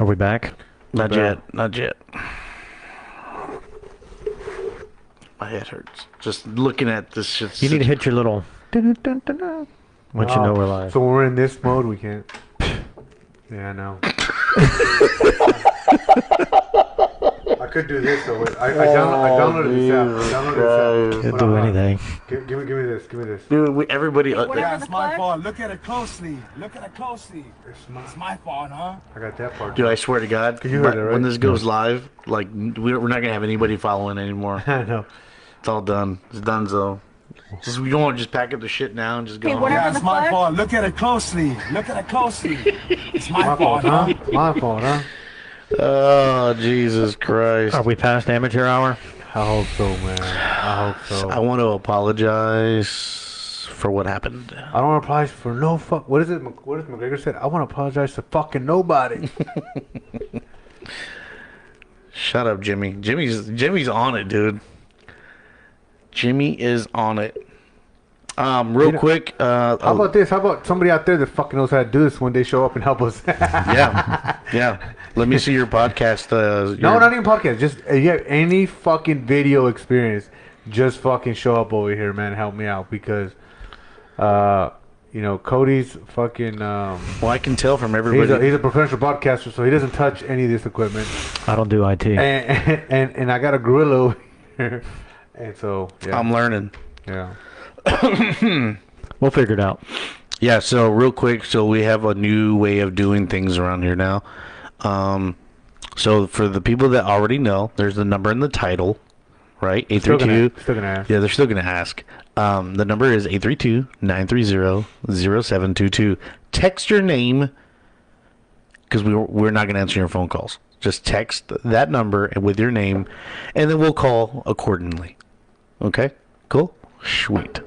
Are we back? Not yet. Not yet. My head hurts. Just looking at this shit. You need to hit your little... Dun-dun-dun-dun-dun. Once you know we're live. So when we're in this mode, we can't. Yeah, I know. I could do this though. I downloaded this app. Can't do anything. Give me this. Give me this. Dude, everybody. Yeah, it's my fault. Look at it closely. Look at it closely. It's my fault, huh? I got that part. Dude, I swear to God, You heard it, right? when this goes live, like we're not gonna have anybody following anymore. I know. It's all done. It's done, so. Just we don't want to just pack up the shit now and just go. home. Yeah, it's my fault. Look at it closely. Look at it closely. It's my fault, huh? My fault, huh? Oh, Jesus Christ. Are we past amateur hour? I hope so, man. I hope so. I want to apologize for what happened. I don't want to apologize for no fuck. What is it? What does McGregor said? I want to apologize to fucking nobody. Shut up, Jimmy. Jimmy's on it, dude. Jimmy is on it. Real quick. How about this? How about somebody out there that fucking knows how to do this when they show up and help us? yeah. Let me see your podcast. No, not even podcast. Just if you have any fucking video experience, just fucking show up over here, man. Help me out because, Cody's fucking. Well, I can tell from everybody. He's a professional podcaster, so he doesn't touch any of this equipment. I don't do IT. And I got a gorilla over here, and so yeah. I'm learning. Yeah. We'll figure it out. Yeah, so real quick, so we have a new way of doing things around here now. So for the people that already know, there's the number in the title, right? 832. Still gonna ask. Yeah, they're still going to ask. The number is 832-930-0722. Text your name, because we're not going to answer your phone calls. Just text that number with your name, and then we'll call accordingly. Okay? Cool? Sweet.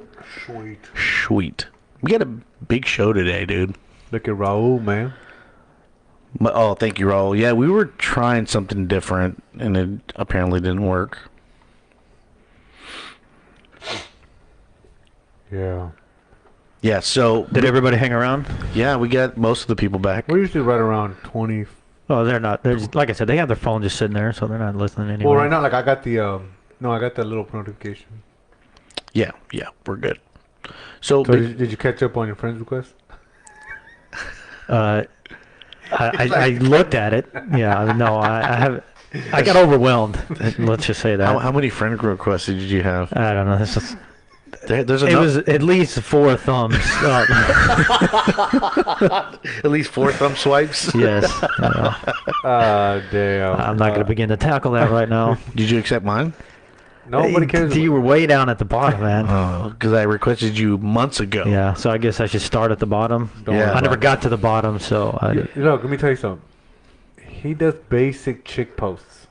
We got a big show today, dude. Look at Raul, man. Oh, thank you, Raul. Yeah, we were trying something different, and it apparently didn't work. Yeah. Yeah, so... Did everybody hang around? Yeah, we got most of the people back. We're usually right around 20. Oh, they're not. They're just, like I said, they have their phone just sitting there, so they're not listening anymore. Well, right now, like I got the I got that little notification. Yeah, we're good. So did you catch up on your friend's request? I looked at it. Yeah, no, I have. I got overwhelmed. Let's just say that. how many friend requests did you have? I don't know. This is. There's it was at least 4 thumbs up. At least 4 thumb swipes? Yes. Damn. I'm not going to begin to tackle that right now. Did you accept mine? Nobody cares. You were way down at the bottom, man. Oh, because I requested you months ago. Yeah, so I guess I should start at the bottom. Yeah. I never got to the bottom, so... Look, let me tell you something. He does basic chick posts.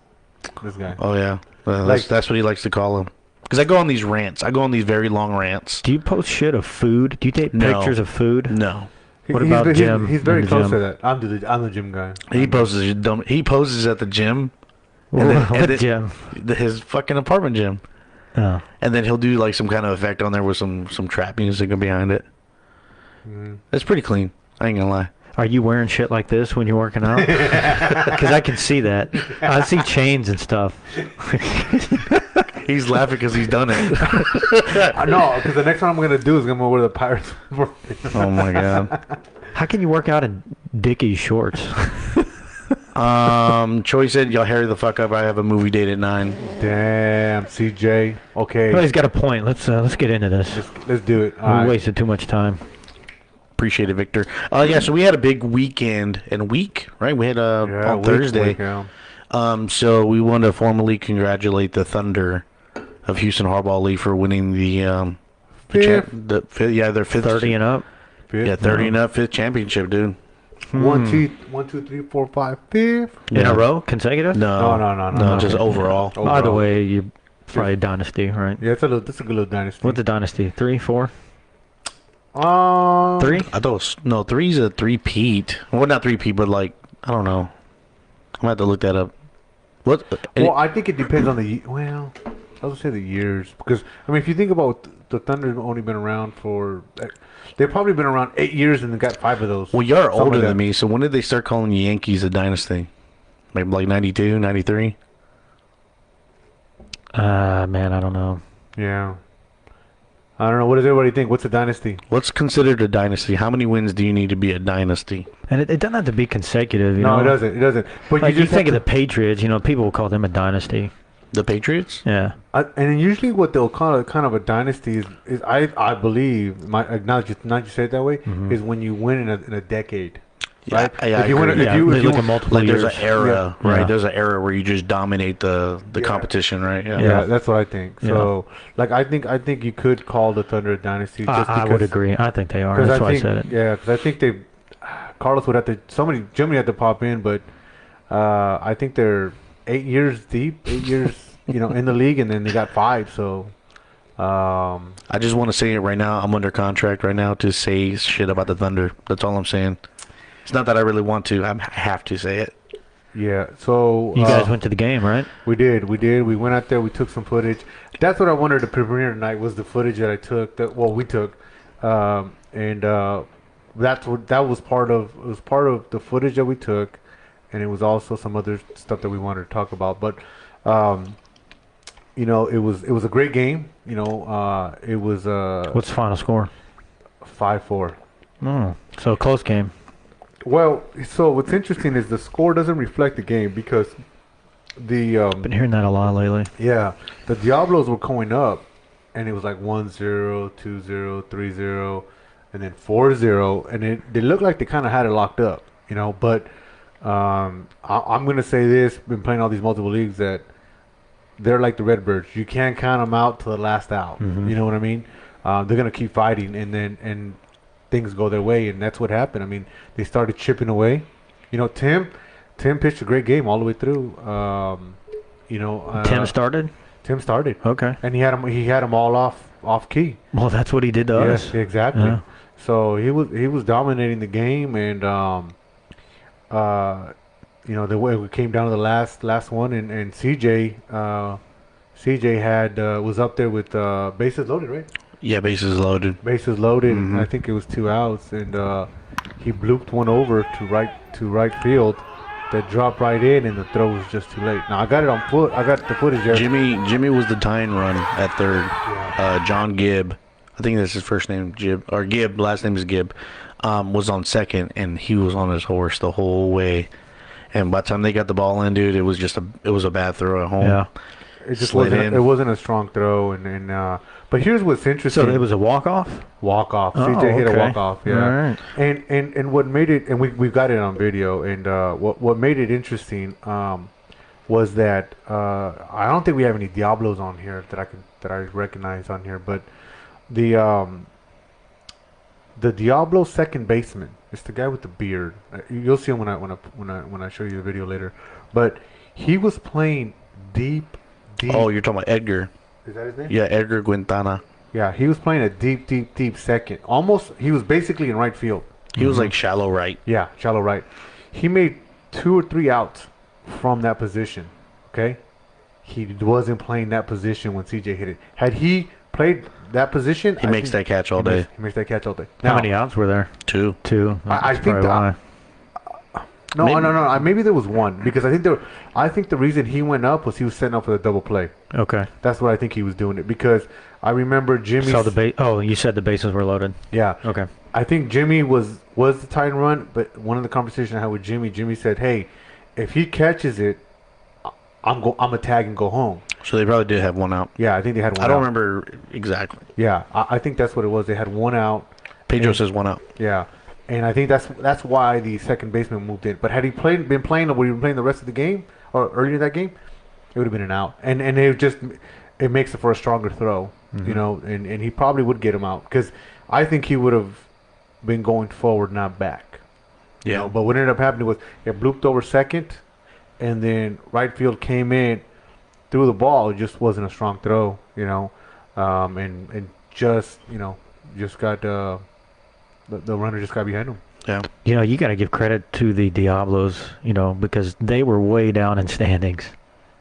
This guy. Oh, yeah. That's what he likes to call them. Because I go on these rants. I go on these very long rants. Do you post shit of food? Do you take pictures of food? No. What about Jim? He's very close to that. I'm the gym guy. He poses at the gym. What gym? His fucking apartment gym. Oh. And then he'll do like some kind of effect on there with some trap music behind it. It's pretty clean. I ain't gonna lie. Are you wearing shit like this when you're working out? Because I can see that. I see chains and stuff. He's laughing because he's done it. No, because the next one I'm gonna do is I'm gonna wear the Pirates. Oh my god. How can you work out in Dickies shorts? Troy said, "Y'all hurry the fuck up. I have a movie date at 9." Damn, CJ. Okay. Well, he's got a point. Let's get into this. Let's do it. We wasted too much time. Appreciate it, Victor. Yeah, so we had a big weekend right? We had on Thursday. So we want to formally congratulate the Thunder of Houston Hardball League for winning their fifth 30 and up. Fifth. Yeah, 30 and up, 5th championship, dude. 1, 2, 3, 4, 5, 5th. In a row, consecutive? No, just overall. Either way, you're probably a dynasty, right? Yeah, that's a good little dynasty. What's a dynasty? 3, 4? 3? I thought it was, 3's a 3-peat. Well, not 3-peat, but like, I don't know. I'm gonna have to look that up. What? Well, I think it depends on the. Well, I would say the years, because I mean, if you think about the Thunder, have only been around for, they've probably been around 8 years and they got 5 of those. Well, you're Something older like than that. me, so when did they start calling the Yankees a dynasty? Maybe like 92, 93? Man, I don't know. Yeah. I don't know. What does everybody think? What's a dynasty? What's considered a dynasty? How many wins do you need to be a dynasty? And it doesn't have to be consecutive, you No, know? it doesn't. It doesn't. But Like, you you just think of have the Patriots, you know, people will call them a dynasty. The Patriots? Yeah. and then usually what they'll call it kind of a dynasty is I believe not you say it that way is when you win in a decade. Yeah, Right? yeah, If you win I agree. Yeah, they look at multiple Like there's years. an era, right? Yeah. There's an era where you just dominate the Yeah. competition, right? Yeah, that's what I think. Yeah. So, like, I think you could call the Thunder a dynasty. Just I would agree. I think they are. That's why I said it. Yeah, because I think Carlos would have to. Jimmy had to pop in, but I think they're 8 years deep, 8 years, in the league, and then they got 5. So, I just want to say it right now. I'm under contract right now to say shit about the Thunder. That's all I'm saying. It's not that I really want to. I have to say it. yeah. So You guys went to the game, right? We did. We went out there. We took some footage. That's what I wanted to premiere tonight was the footage that I took. We took, and that was part of the footage that we took, and it was also some other stuff that we wanted to talk about. But it was a great game. It was What's the final score? 5-4. Oh, so close game. Well, so what's interesting is the score doesn't reflect the game because the Been hearing that a lot lately. yeah, the Diablos were going up, and it was like 1-0, 2-0, 3-0, and then 4-0, and they looked like they kind of had it locked up, But I'm gonna say this: been playing all these multiple leagues that they're like the Redbirds. You can't count them out to the last out. Mhm. You know what I mean? They're gonna keep fighting, and things go their way, and that's what happened. I mean, they started chipping away. Tim pitched a great game all the way through. Tim started? Tim started, Okay. and he had him all off key. Well, that's what he did to Yes, us. exactly. Yeah. So he was dominating the game, and the way we came down to the last one, and CJ had was up there with bases loaded, right? Yeah, bases loaded. Bases loaded, and Mhm. I think it was 2 outs, and he blooped one over to right field that dropped right in, and the throw was just too late. Now I got it on foot. I got the footage there. Jimmy was the tying run at third. Yeah. John Gibb, I think that's his first name, Gibb. Last name is Gibb. Was on second, and he was on his horse the whole way. And by the time they got the ball in, dude, it was a bad throw at home. Yeah. It just Slid wasn't. in. It wasn't a strong throw, and but here's what's interesting. So it was a walk-off? walk off. Oh, CJ hit a okay. walk off. Yeah. All right. And what made it, and we've got it on video, and what made it interesting was that I don't think we have any Diablos on here that I recognize on here, but the Diablo second baseman, it's the guy with the beard. You'll see him when I show you the video later, but he was playing deep. Oh, you're talking about Edgar. Is that his name? Yeah, Edgar Quintana. Yeah, he was playing a deep second. Almost, he was basically in right field. He was like shallow right. Yeah, shallow right. He made 2 or 3 outs from that position. Okay, he wasn't playing that position when CJ hit it. Had he played that position, He makes that catch all day. He makes that catch all day. How many outs were there? 2. 2. I That's think probably that- why. No, Maybe- no. Maybe there was 1 because I think the reason he went up was he was setting up for the double play. Okay. That's what I think he was doing it because I remember Jimmy. So you said the bases were loaded. Yeah. Okay. I think Jimmy was the tie and run, but one of the conversations I had with Jimmy said, "Hey, if he catches it, I'm a tag and go home." So they probably did have 1 out. Yeah, I think they had 1 I don't out. remember exactly. Yeah, I think that's what it was. They had 1 out. Pedro And- says 1 out. Yeah, and I think that's why the second baseman moved in. But had he been playing the rest of the game or earlier in that game, it would have been an out. And it makes it for a stronger throw, and he probably would get him out because I think he would have been going forward, not back. Yeah. But what ended up happening was it blooped over second, and then right field came in, threw the ball. It just wasn't a strong throw, and just got the runner just got behind him. Yeah. You got to give credit to the Diablos, because they were way down in standings.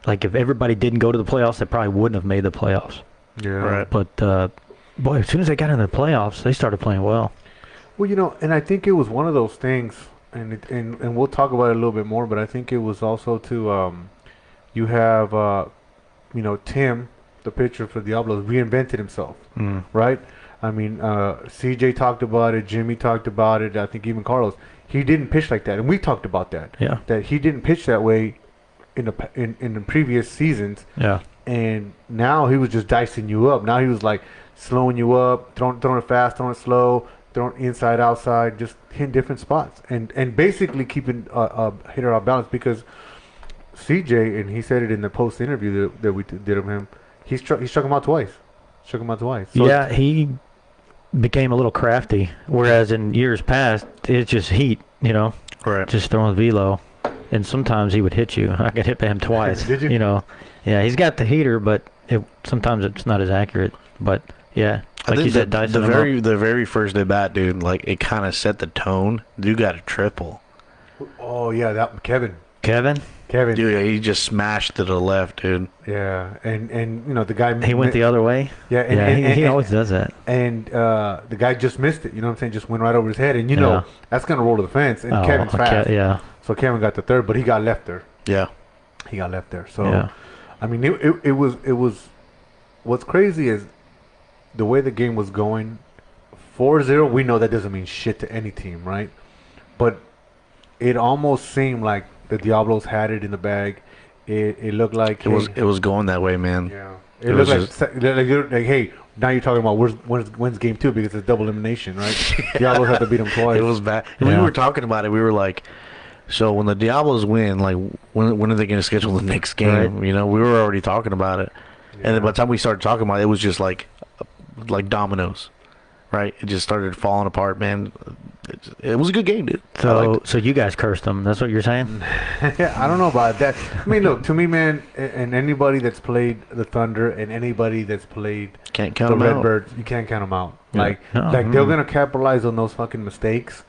Like if everybody didn't go to the playoffs, they probably wouldn't have made the playoffs. Yeah. Right. But boy, as soon as they got into the playoffs, they started playing well. Well, and I think it was one of those things, and we'll talk about it a little bit more. But I think it was also to you have Tim, the pitcher for the Diablos, reinvented himself, right? I mean, CJ talked about it, Jimmy talked about it. I think even Carlos. He didn't pitch like that, and we talked about that. Yeah. That he didn't pitch that way in the previous seasons. Yeah. And now he was just dicing you up. Now he was like slowing you up, throwing it fast, throwing it slow, throwing inside, outside, just hitting different spots, and basically keeping a hitter off balance. Because CJ, and he said it in the post interview that we did of him, he struck him out twice. So yeah, he became a little crafty, whereas in years past it's just heat, Right. just throwing velo, and sometimes he would hit you. I got hit by him twice. Did you? Yeah, he's got the heater, but sometimes it's not as accurate. But yeah, I like think you said, dicing him up. the very first at bat, dude, like it kind of set the tone. You got a triple. Oh yeah, that Kevin. Kevin, Dude, Dude, he just smashed to the left, dude. yeah, and the guy he went the other way. yeah, and, Yeah, and, he and- always does that. and the guy just missed it. You know what I'm saying? Just went right over his head, and Yeah. that's gonna roll to the fence. And Oh, Kevin's okay, fast, yeah, so Kevin got the third, but he got left there. Yeah. He got left there. So yeah. I mean, it was. What's crazy is the way the game was going. 4-0, we know that doesn't mean shit to any team, right? But it almost seemed like the Diablos had it in the bag. It looked like It was going that way, man. Yeah. It It was looked like hey, now you're talking about when's game 2 because it's double elimination, right? Diablos have to beat them twice. It was bad. And Yeah. we were talking about it. We were like, so when the Diablos win, like, when are they going to schedule the next game? Right. You know, we were already talking about it. Yeah. And then by the time we started talking about it, it was just like dominoes, right? It just started falling apart, man. It was a good game, dude. I liked So you guys cursed them. That's what you're saying? I don't know about that. I mean, look, to me, man, and anybody that's played the Thunder and anybody that's played it. Can't count the them out. Redbirds, you can't count them out. Yeah. Like, No, they're gonna capitalize on those fucking mistakes.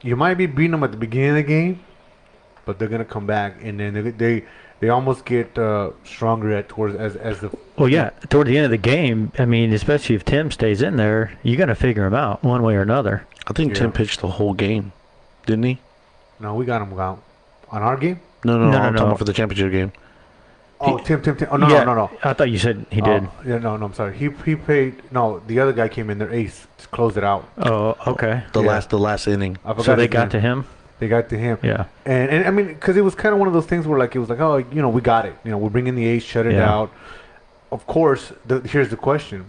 You might be beating them at the beginning of the game, but they're gonna come back, and then they almost get stronger towards as the. Well, yeah. Toward the end of the game, I mean, especially if Tim stays in there, you're gonna figure him out one way or another. I think Yeah. Tim pitched the whole game, didn't he? No, we got him out on our game. No, No, I'm no, talking no. about for the championship game. Oh, Tim. Oh no, Yeah, no. I thought you said he did. Yeah, no. I'm sorry. He paid. No, the other guy came in. Their ace to close it out. Oh, okay. The Yeah. last inning. I forgot So they his got name. to him. They got to him. Yeah. And I mean, because it was kind of one of those things where like it was like, oh, we got it. We're bringing the ace, shut it Yeah. out. Of course, here's the question: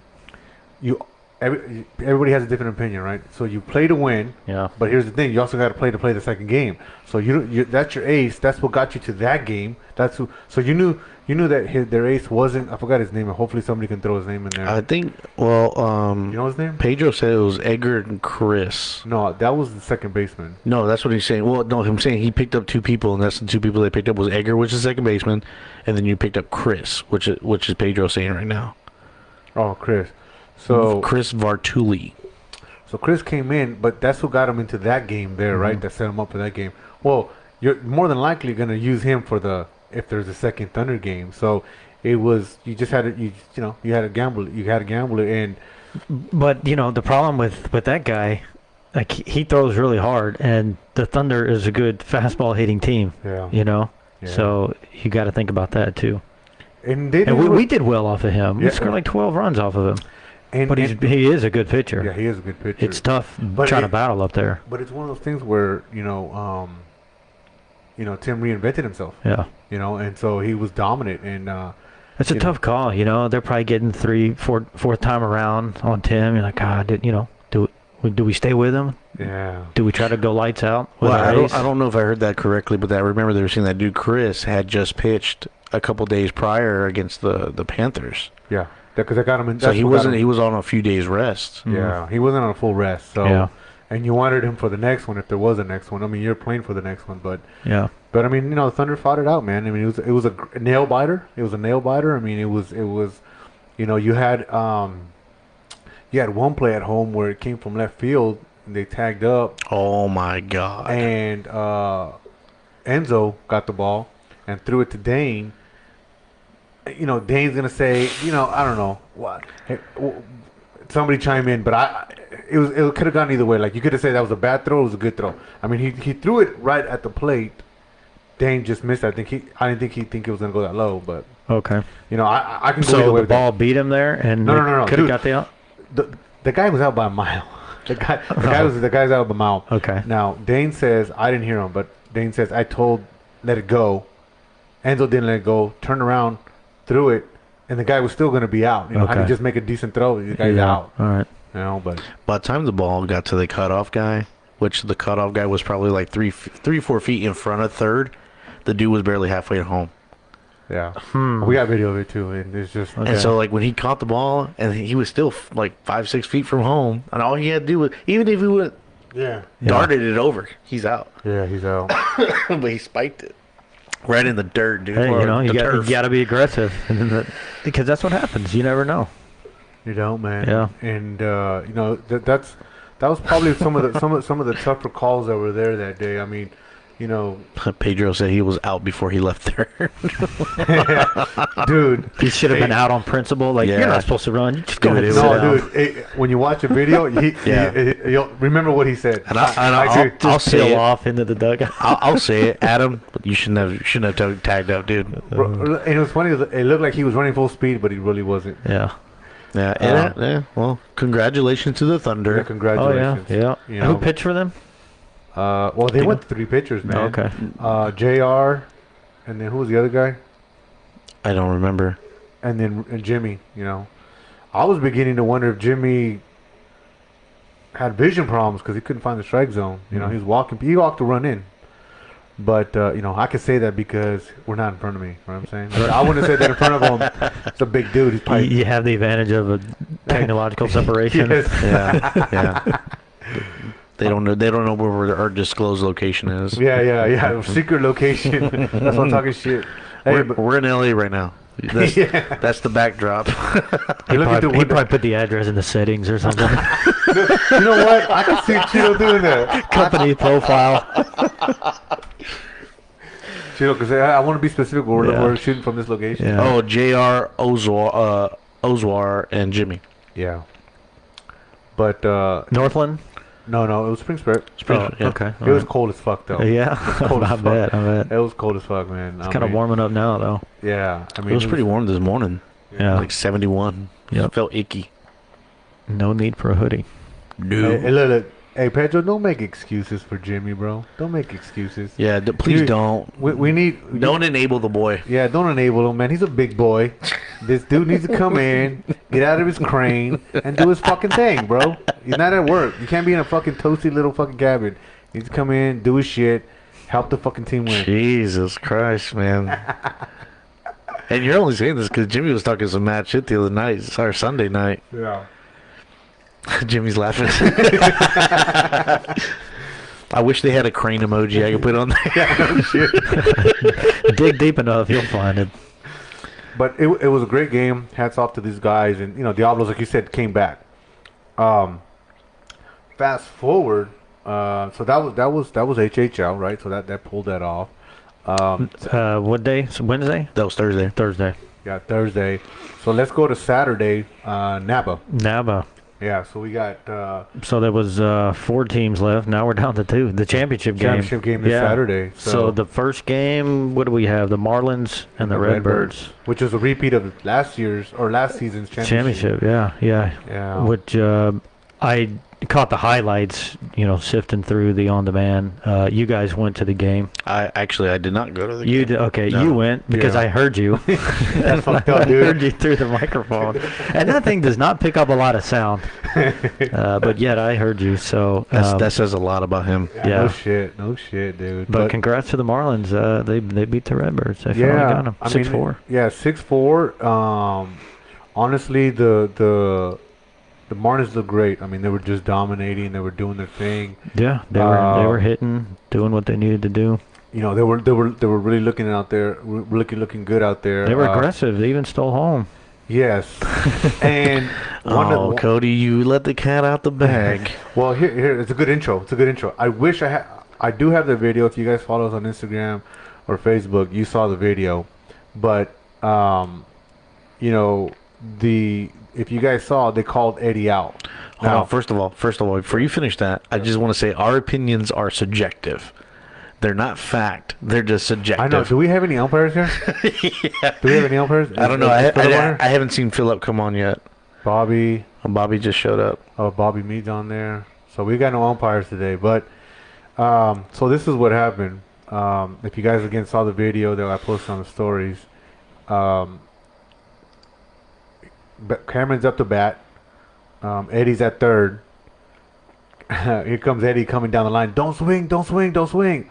everybody has a different opinion, right? So you play to win, Yeah. but here's the thing: you also got to play the second game. So you that's your ace. That's what got you to that game. That's who. So you knew that their ace wasn't. I forgot his name. And hopefully somebody can throw his name in there. I think, well, You know his name? Pedro said it was Edgar and Chris. No, that was the second baseman. No, that's what he's saying. Well, no, I'm saying he picked up two people, and that's the two people they picked up was Edgar, which is second baseman, and then you picked up Chris, which is Pedro saying right now. Oh, Chris. So Chris Vartuli. So Chris came in, but that's who got him into that game there, right? That set him up for that game. Well, you're more than likely going to use him for if there's a second Thunder game. So it was you just had to you had to gamble. You had to gamble it, and But the problem with that guy, like he throws really hard, and the Thunder is a good fastball hitting team. yeah. Yeah. So you got to think about that too. And they And we did well off of him. Yeah. We scored like 12 runs off of him. and, But and- he is a good pitcher. yeah, he is a good pitcher. It's tough But trying to it- battle up there. But it's one of those things where Tim reinvented himself. Yeah. And so he was dominant, and It's a tough call, They're probably getting fourth time around on Tim. You're like, do we stay with him? yeah. Do we try to go lights out with Well, our ace? I don't know if I heard that correctly, but I remember they were saying that dude Chris had just pitched a couple days prior against the Panthers, Yeah, because I got him in. so that's he what got wasn't. him- He was on a few days rest. Yeah, he wasn't on a full rest. So, Yeah. and you wanted him for the next one if there was a next one. I mean, you're playing for the next one, but Yeah. I mean, the Thunder fought it out, man. I mean, it was a nail biter. It was a nail biter. I mean, it was you had one play at home where it came from left field and they tagged up, Oh my God! and Enzo got the ball and threw it to Dane. Dane's gonna say, I don't know what. Hey, somebody chime in, but it could have gone either way. Like you could have said that was a bad throw, it was a good throw. I mean, he threw it right at the plate. Dane just missed. I didn't think he'd think it was gonna go that low, but Okay. I can go either So way the with ball that. beat him there, and No, could have dude. got the out. The guy was out by a mile. The guy's out by a mile. Okay. Now Dane says I didn't hear him, but Dane says I told let it go. Enzo didn't let it go. Turned around, threw it, and the guy was still going to be out. I Okay. could just make a decent throw. The guy's Yeah. out. All right. But By the time the ball got to the cutoff guy, which the cutoff guy was probably like 4 feet in front of third, the dude was barely halfway home. yeah, we got video of it too, and it's just Okay. And so, like, when he caught the ball, and he was still like 5-6 feet from home, and all he had to do was, even if he would yeah, darted it over, he's out. he's out. But he spiked it right in the dirt, dude. Hey, or you the got turf. to be aggressive, because that's what happens. You never know. You don't, man. Yeah. And that was probably some of the tougher calls that were there that day. I mean, Pedro said he was out before he left there. dude. He should have been out on principle. Like, Yeah. you're not supposed to run. You just go Dude, ahead and it sit was- down. No, dude. When you watch the video, you'll remember what he said. And I'll agree. I'll Just say peel it. off into the dugout. I'll say it, Adam. You shouldn't have tagged out, dude. And it was funny. It looked like he was running full speed, but he really wasn't. Yeah. Yeah, yeah. Well, congratulations to the Thunder. Yeah, Oh, congratulations. yeah. You know. Who pitched for them? Well, they went 3 pitchers, man. Okay. JR, and then who was the other guy? I don't remember. And then Jimmy. I was beginning to wonder if Jimmy had vision problems because he couldn't find the strike zone. He was walking. He walked to run in. But, I can say that because we're not in front of me. You know what I'm saying? Like, I wouldn't say that in front of him. It's a big dude. He's probably... You have the advantage of a technological separation. Yes. Yeah. They don't know where our disclosed location is. Yeah. Secret location. That's what I'm talking shit. Hey, We're in LA right now. That's, Yeah. that's the backdrop. He Look at the probably, he window. probably put the address in the settings or something. You know what? I can see Cheeto doing that. Company profile. Cheeto, because I want to be specific. Yeah. We're shooting from this location. Yeah. Oh, JR, Ozwar, and Jimmy. Yeah. But Northland? no, it was Spring Spirit. Oh, yeah. okay. It was cold as fuck though. Yeah. cold as I fuck. bet. It was cold as fuck, man. It's kind of warming up now, though. Yeah, I mean It was pretty warm this morning. Yeah. Like 71. Yep. Felt icky. No need for a hoodie. Hey, look. Hey, Pedro, don't make excuses for Jimmy, bro. Don't make excuses. Yeah, please You- don't. We need. Don't enable the boy. Yeah, don't enable him, man. He's a big boy. This dude needs to come in, get out of his crane, and do his fucking thing, bro. He's not at work. You can't be in a fucking toasty little fucking cabin. He needs to come in, do his shit, help the fucking team win. Jesus Christ, man. And you're only saying this because Jimmy was talking some mad shit the other night. Or Sunday night. Yeah. Jimmy's laughing. I wish they had a crane emoji I could put on there. Dig deep enough, you'll find it. But it was a great game. Hats off to these guys, and Diablos, like you said, came back. Fast forward, so that was HHL, right? So that pulled that off. What day? Wednesday? That was Thursday. Thursday. Yeah, Thursday. So let's go to Saturday, NABA. NABA. Yeah, so we got So there was 4 teams left. Now we're down to 2. The championship game. championship game this Saturday. So the first game, what do we have? The Marlins and the Redbirds. which is a repeat of last season's championship. Yeah. Yeah. Which I caught the highlights, sifting through the on-demand. You guys went to the game. I did not go to the You game. did, okay, No. you went because Yeah. I heard you. That's fucked up, I dude. heard you through the microphone. And that thing does not pick up a lot of sound. But yet I heard you, so... That says a lot about him. Yeah. No shit, dude. but congrats to the Marlins. They beat the Redbirds. They finally got them. I mean, 6-4. Yeah, 6-4. Honestly, the Marlins look great. I mean, they were just dominating. They were doing their thing. Yeah, they were hitting, doing what they needed to do. They were really looking out there, looking good out there. They were aggressive. They even stole home. Yes, and Cody, you let the cat out the bag. well, here it's a good intro. I wish I do have the video. If you guys follow us on Instagram or Facebook, you saw the video. But if you guys saw, they called Eddie out. Hold on, first of all, before you finish that, I just want to say our opinions are subjective. They're not fact. They're just subjective. I know. Do we have any umpires here? Yeah. Do we have any umpires? I don't know. I haven't seen Philip come on yet. Bobby. Bobby just showed up. Oh, Bobby Mead's on there. So we got no umpires today. But so this is what happened. If you guys again saw the video that I posted on the stories, Cameron's up to bat. Eddie's at third. Here comes Eddie coming down the line. Don't swing, don't swing, don't swing.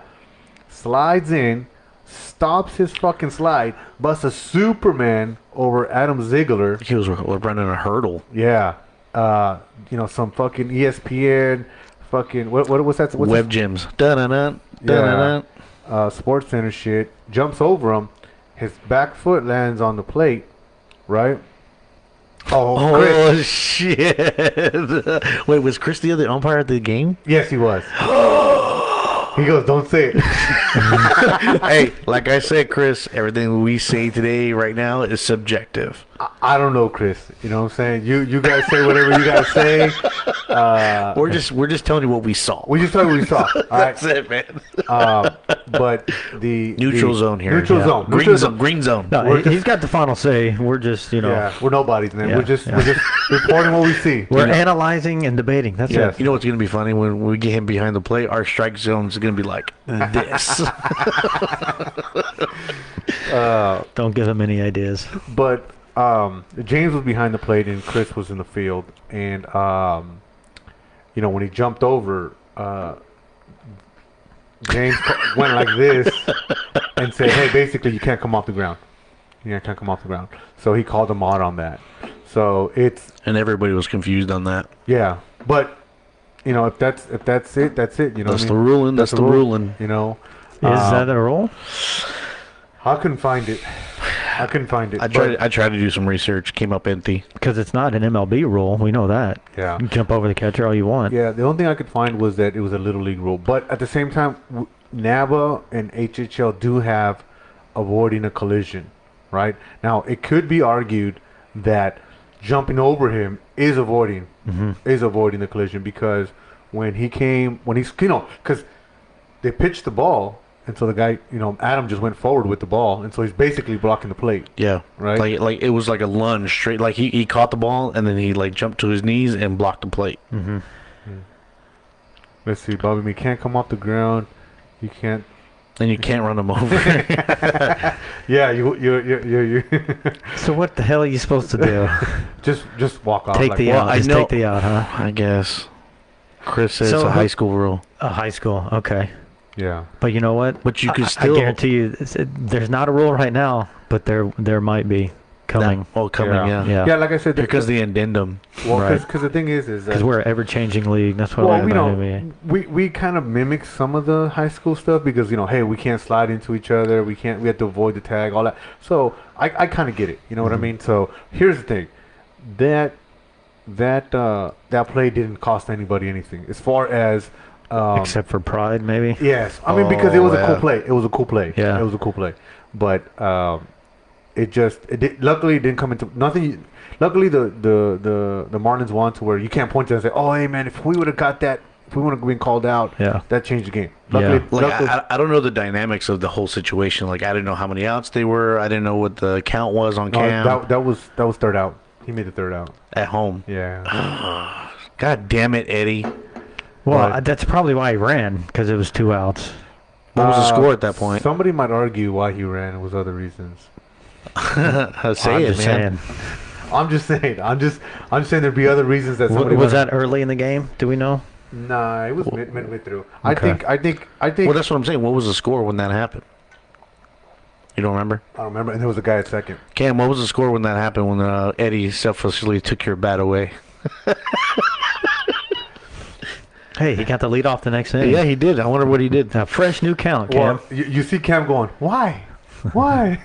Slides in, stops his fucking slide, busts a Superman over Adam Ziegler. He was running a hurdle. Yeah. Some fucking ESPN, fucking, what's that? What's Web gyms. Dun-dun-dun. Sports Center shit. Jumps over him. His back foot lands on the plate, right? Oh, Chris. Shit. Wait, was Chris the other umpire at the game? Yes, he was. He goes, don't say it. Hey, like I said, Chris, everything we say today, right now, is subjective. I don't know, Chris. You know what I'm saying? You guys say whatever you guys say. We're just telling you what we saw. We just tell you what we saw. All right? That's it, man. But the neutral zone here. Neutral zone. Green zone. No, he's got the final say. We're just, Yeah, we're nobodies, man. Yeah, we're just reporting what we see. We're analyzing and debating. That's it. You know what's going to be funny? When we get him behind the plate, our strike zone is going to be like this. Don't give him any ideas. But James was behind the plate and Chris was in the field. And, when he jumped over, James went like this and said, hey, basically, you can't come off the ground. You can't come off the ground. So he called him out on that. So it's... And everybody was confused on that. Yeah. But, if that's it, that's it. That's the ruling. That's the ruling. Is that a rule? I couldn't find it. I tried to do some research. Came up empty. Because it's not an MLB rule. We know that. Yeah. You can jump over the catcher all you want. Yeah, the only thing I could find was that it was a Little League rule. But at the same time, NABA and HHL do have avoiding a collision, right? Now, it could be argued that jumping over him is avoiding the collision because because they pitched the ball, and so the guy, Adam just went forward with the ball, and so he's basically blocking the plate. Yeah, right. Like it was like a lunge straight. Like he caught the ball and then he jumped to his knees and blocked the plate. Mm-hmm. Let's see, Bobby. You can't come off the ground. You can't. And you can't run him over. Yeah, you. So what the hell are you supposed to do? just walk off. Take the out. I Just know, take the out, huh? I guess. Chris says it's a high school rule. A high school, okay. Yeah. But you know what? But you could still. I guarantee you, there's not a rule right now, but there might be coming. Yeah, like I said, because the addendum. Well, because the thing is because we're an ever-changing league. That's what I know. We kind of mimic some of the high school stuff because hey, we can't slide into each other. We have to avoid the tag, all that. So I kind of get it. You know what I mean? So here's the thing, that play didn't cost anybody anything as far as. Except for pride, maybe. Yes, I mean because it was a cool play. It was a cool play. Yeah, it was a cool play. But luckily it didn't come into nothing. Luckily the Marlins won to where you can't point to them and say, "Oh, hey man, if we would have got that, if we would have been called out, that changed the game." Luckily, I don't know the dynamics of the whole situation. I didn't know how many outs they were. I didn't know what the count was on Cam. That was third out. He made the third out at home. Yeah. God damn it, Eddie. Well, that's probably why he ran, because it was 2 outs. What was the score at that point? Somebody might argue why he ran. It was other reasons. I'm just saying. I'm just saying there'd be other reasons that somebody. Was that early in the game? Do we know? Nah, it was midway through. Okay. I think. Well, that's what I'm saying. What was the score when that happened? You don't remember? I don't remember. And there was a guy at second. Cam, what was the score when that happened? When Eddie selflessly took your bat away? Hey, he got the lead off the next inning. Yeah, he did. I wonder what he did. A fresh new count, Cam. Well, you see Cam going, why? Why?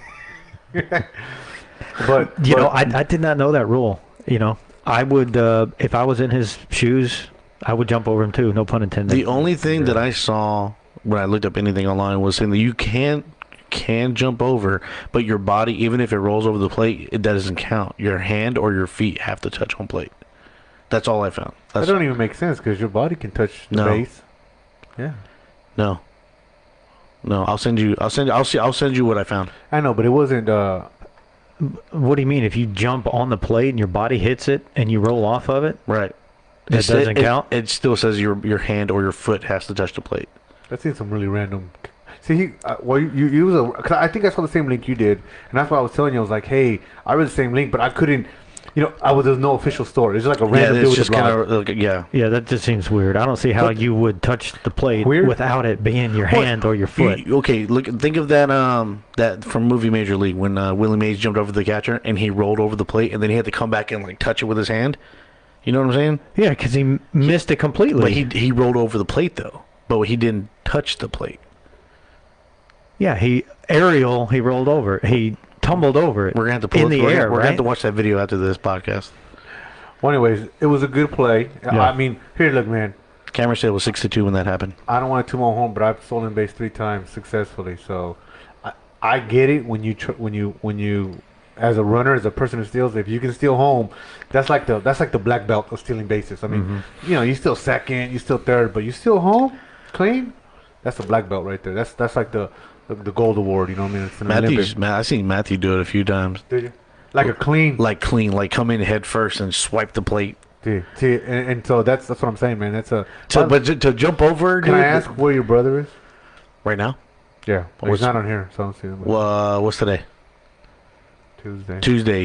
But I did not know that rule. I would, if I was in his shoes, I would jump over him too. No pun intended. The only thing that I saw when I looked up anything online was saying that you can't can jump over, but your body, even if it rolls over the plate, it doesn't count. Your hand or your feet have to touch home plate. That's all I found. That don't even make sense because your body can touch the base. Yeah. No. I'll send you what I found. I know, but it wasn't. What do you mean? If you jump on the plate and your body hits it and you roll off of it, Right. that doesn't count? It still says your hand or your foot has to touch the plate. That seems some really random. See, you was cause I think I saw the same link you did, and that's why I was telling you. I was like, hey, I read the same link, but I couldn't. There's no official store. It's just like a random dude with a blog. Yeah, that just seems weird. I don't see how you would touch the plate without it being your hand or your foot. Think of that from movie Major League when Willie Mays jumped over the catcher and he rolled over the plate and then he had to come back and like touch it with his hand. You know what I'm saying? Yeah, because he missed it completely. But he rolled over the plate though, but he didn't touch the plate. Yeah, he rolled over. He tumbled over it. We're gonna have to pull in the air. We're gonna have to watch that video after this podcast. Well, anyways, it was a good play. Yeah. I mean, here, look, man. Camera said it was 6-2 when that happened. I don't want to toot my home, but I've stolen base 3 times successfully. So, I get it when you as a runner, as a person who steals, if you can steal home, that's like the black belt of stealing bases. I mean, you still second, you still third, but you steal home clean. That's the black belt right there. That's like the gold award. You know what I mean? It's an Olympic. I've seen Matthew do it a few times. Did you? Like clean, come in head first and swipe the plate. Dude, and so that's what I'm saying, man. That's but to jump over. Can I ask where your brother is? Right now? Yeah, he's not on here, so I don't see him. What's today? Tuesday.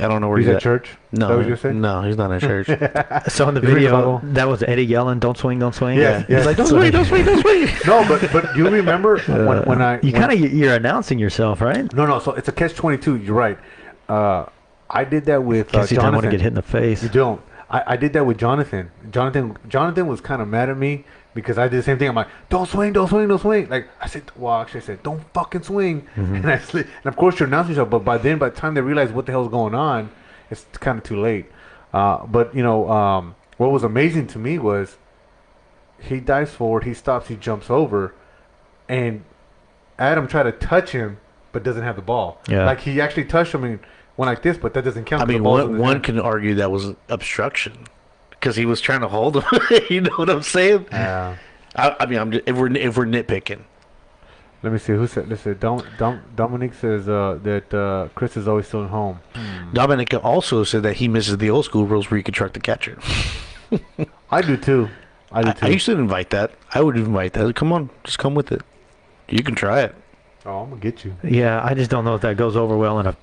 I don't know where he's at. At church. No, is that what you're saying? No, he's not at church. So in the video, that was Eddie yelling, "Don't swing, don't swing." Yeah. He's like, "Don't swing, don't swing, don't swing." No, but you remember when you're announcing yourself, right? No. So it's a catch-22. You're right. I did that with Jonathan. You don't want to get hit in the face. You don't. I did that with Jonathan. Jonathan was kind of mad at me because I did the same thing. I'm like, don't swing, don't swing, don't swing. Like I said, I said, don't fucking swing. And and of course you're announcing yourself, but by the time they realize what the hell's going on, it's kind of too late. But what was amazing to me was he dives forward, he stops, he jumps over, and Adam tried to touch him, but doesn't have the ball. Yeah. Like he actually touched him and went like this, but that doesn't count. I mean, one can argue that was obstruction because he was trying to hold him. You know what I'm saying? Yeah. I mean, if we're nitpicking. Let me see who said. Listen, Dominic says that Chris is always still at home. Dominic also said that he misses the old school rules where you could truck the catcher. I do too. I used to invite that. I would invite that. Come on, just come with it. You can try it. Oh, I'm gonna get you. Yeah, I just don't know if that goes over well in a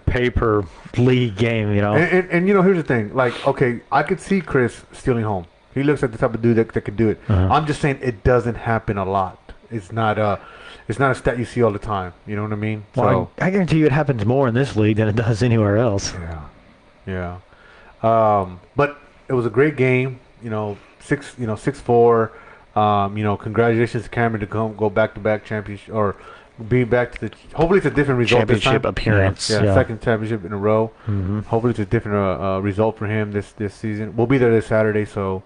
paper league game, you know. And here's the thing. Like, okay, I could see Chris stealing home. He looks like the type of dude that could do it. I'm just saying it doesn't happen a lot. It's not a stat you see all the time. You know what I mean? Well, I guarantee you it happens more in this league than it does anywhere else. Yeah. But it was a great game. 6-4. Congratulations to Cameron to go back-to-back championship or be back to the. Hopefully, it's a different result. Championship appearance. Yeah, second championship in a row. Hopefully, it's a different result for him this season. We'll be there this Saturday, so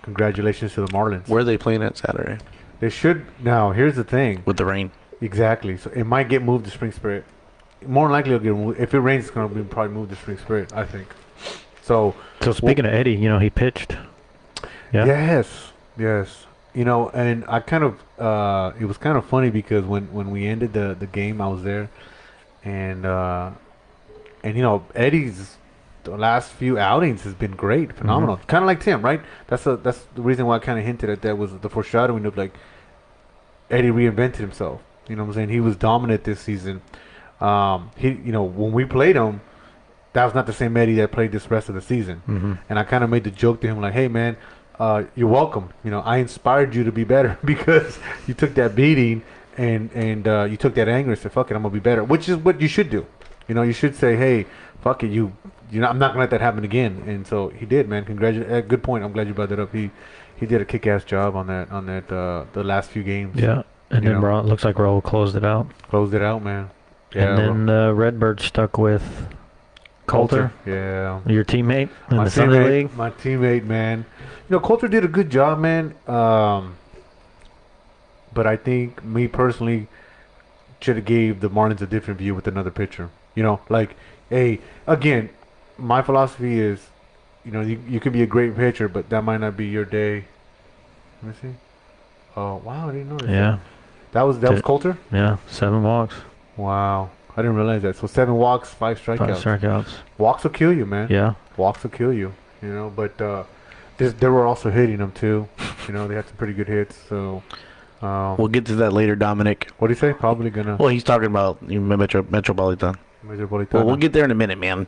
congratulations to the Marlins. Where are they playing at Saturday? They should. Now, here's the thing. With the rain. Exactly. So it might get moved to Spring Spirit. More than likely, it'll get moved. If it rains, it's going to be probably moved to Spring Spirit, I think. So speaking of Eddie, he pitched. Yeah. Yes. And I kind of it was kind of funny because when we ended the game, I was there, and Eddie's the last few outings has been great, phenomenal, kind of like Tim, right? That's the reason why I kind of hinted at that was the foreshadowing of like Eddie reinvented himself. You know what I'm saying? He was dominant this season. When we played him, that was not the same Eddie that played this rest of the season. And I kind of made the joke to him like, hey man, you're welcome. I inspired you to be better because you took that beating and you took that anger and said, fuck it, I'm gonna be better, which is what you should do. You should say, hey, fuck it, I'm not gonna let that happen again. And so he did, man. Congratulations. Good point. I'm glad you brought that up. He did a kick-ass job on that the last few games. Yeah. And then it looks like Raul closed it out. Closed it out, man. Yeah. And then Redbird stuck with Coulter. Yeah. Your teammate in the Sunday League. My teammate, man. Coulter did a good job, man. but I think me personally should have gave the Marlins a different view with another pitcher. You know, like, hey, again, my philosophy is, you know, you could be a great pitcher, but that might not be your day. Let me see. Oh wow, I didn't notice. Yeah. That was Coulter. Yeah. 7 walks. Wow, I didn't realize that. So 7 walks, 5 strikeouts. 5 strikeouts. Walks will kill you, man. Yeah. Walks will kill you. You know, but they were also hitting them too. You know, they had some pretty good hits. So we'll get to that later, Dominic. what do you say? Probably gonna. Well, he's talking about Metropolitan. Well, we'll get there in a minute, man.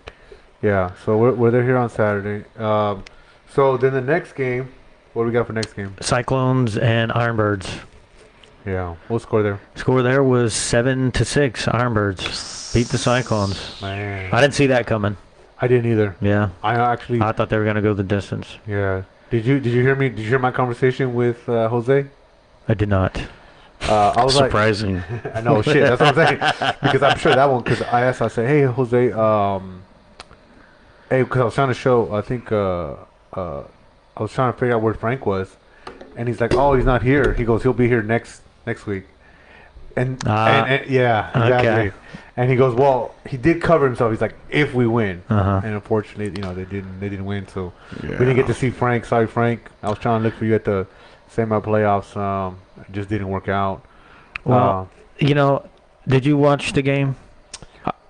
Yeah. So we're there here on Saturday. So then the next game, what do we got for next game? Cyclones and Ironbirds. Yeah. What score there? Score there was 7-6. Ironbirds beat the Cyclones. Man, I didn't see that coming. I didn't either. Yeah. I thought they were gonna go the distance. Yeah. Did you hear me? Did you hear my conversation with Jose? I did not. I was Surprising. like, I know, shit. That's what I'm saying. Because I'm sure that one. Because I said, hey, Jose, hey, because I was trying to show. I think I was trying to figure out where Frank was, and he's like, oh, he's not here. He goes, he'll be here next week. And yeah, exactly. Okay. And he goes, well, he did cover himself. He's like, if we win, Uh-huh. and unfortunately, you know, they didn't win. So we didn't get to see Frank. Sorry, Frank. I was trying to look for you at the semi-playoffs. It just didn't work out. Well, you know, did you watch the game?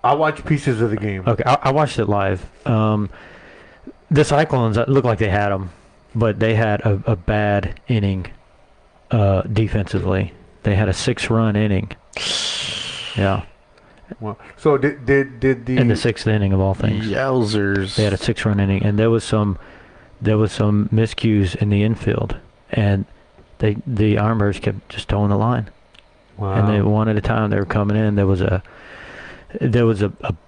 I watched pieces of the game. Okay, I watched it live. The Cyclones looked like they had them, but they had a bad inning defensively. They had a 6-run inning. Yeah. Well, so did the In the 6th inning of all things. Yowzers. They had a 6-run inning, and there was some miscues in the infield, and the Ironbirds kept just towing the line. Wow. And they one at a time they were coming in. There was a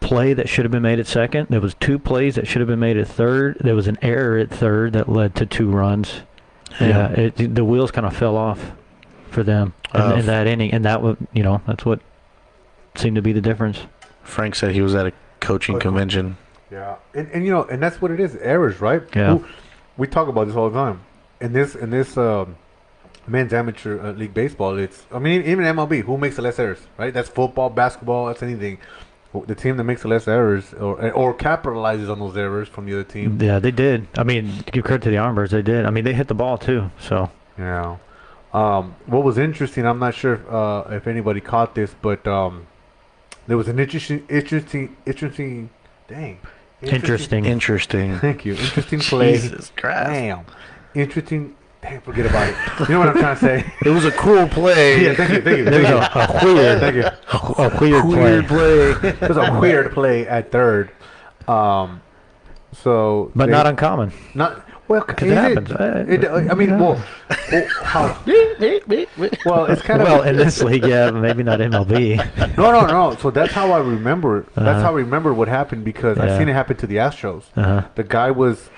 play that should have been made at second. There was 2 plays that should have been made at third. There was an error at third that led to 2 runs. Yeah, the wheels kind of fell off for them in that inning, and that was, you know, that's what seemed to be the difference. Frank said he was at a coaching convention. Yeah, and you know, and that's what it is, errors, right? Yeah. We talk about this all the time. In this men's amateur league baseball, it's, I mean, even MLB, who makes the less errors, right? That's football, basketball, that's anything. The team that makes the less errors or capitalizes on those errors from the other team. Yeah, they did. I mean, give credit to the Ironbirds, they did. I mean, they hit the ball too. So yeah. What was interesting, I'm not sure if anybody caught this, but there was an interesting. Thank you. Interesting play. Jesus Christ. Damn. Interesting. Damn, forget about it. You know what I'm trying to say? It was a cool play. Yeah, thank you. there's a weird, Thank you. a weird play. There's a weird play at third. So, But not uncommon. not well. Because it happens. I mean, well, how? Well, it's kind of Well, in this league, yeah, maybe not MLB. no. So that's how I remember it. That's how I remember what happened, because I Yeah. seen it happen to the Astros. Uh-huh. The guy was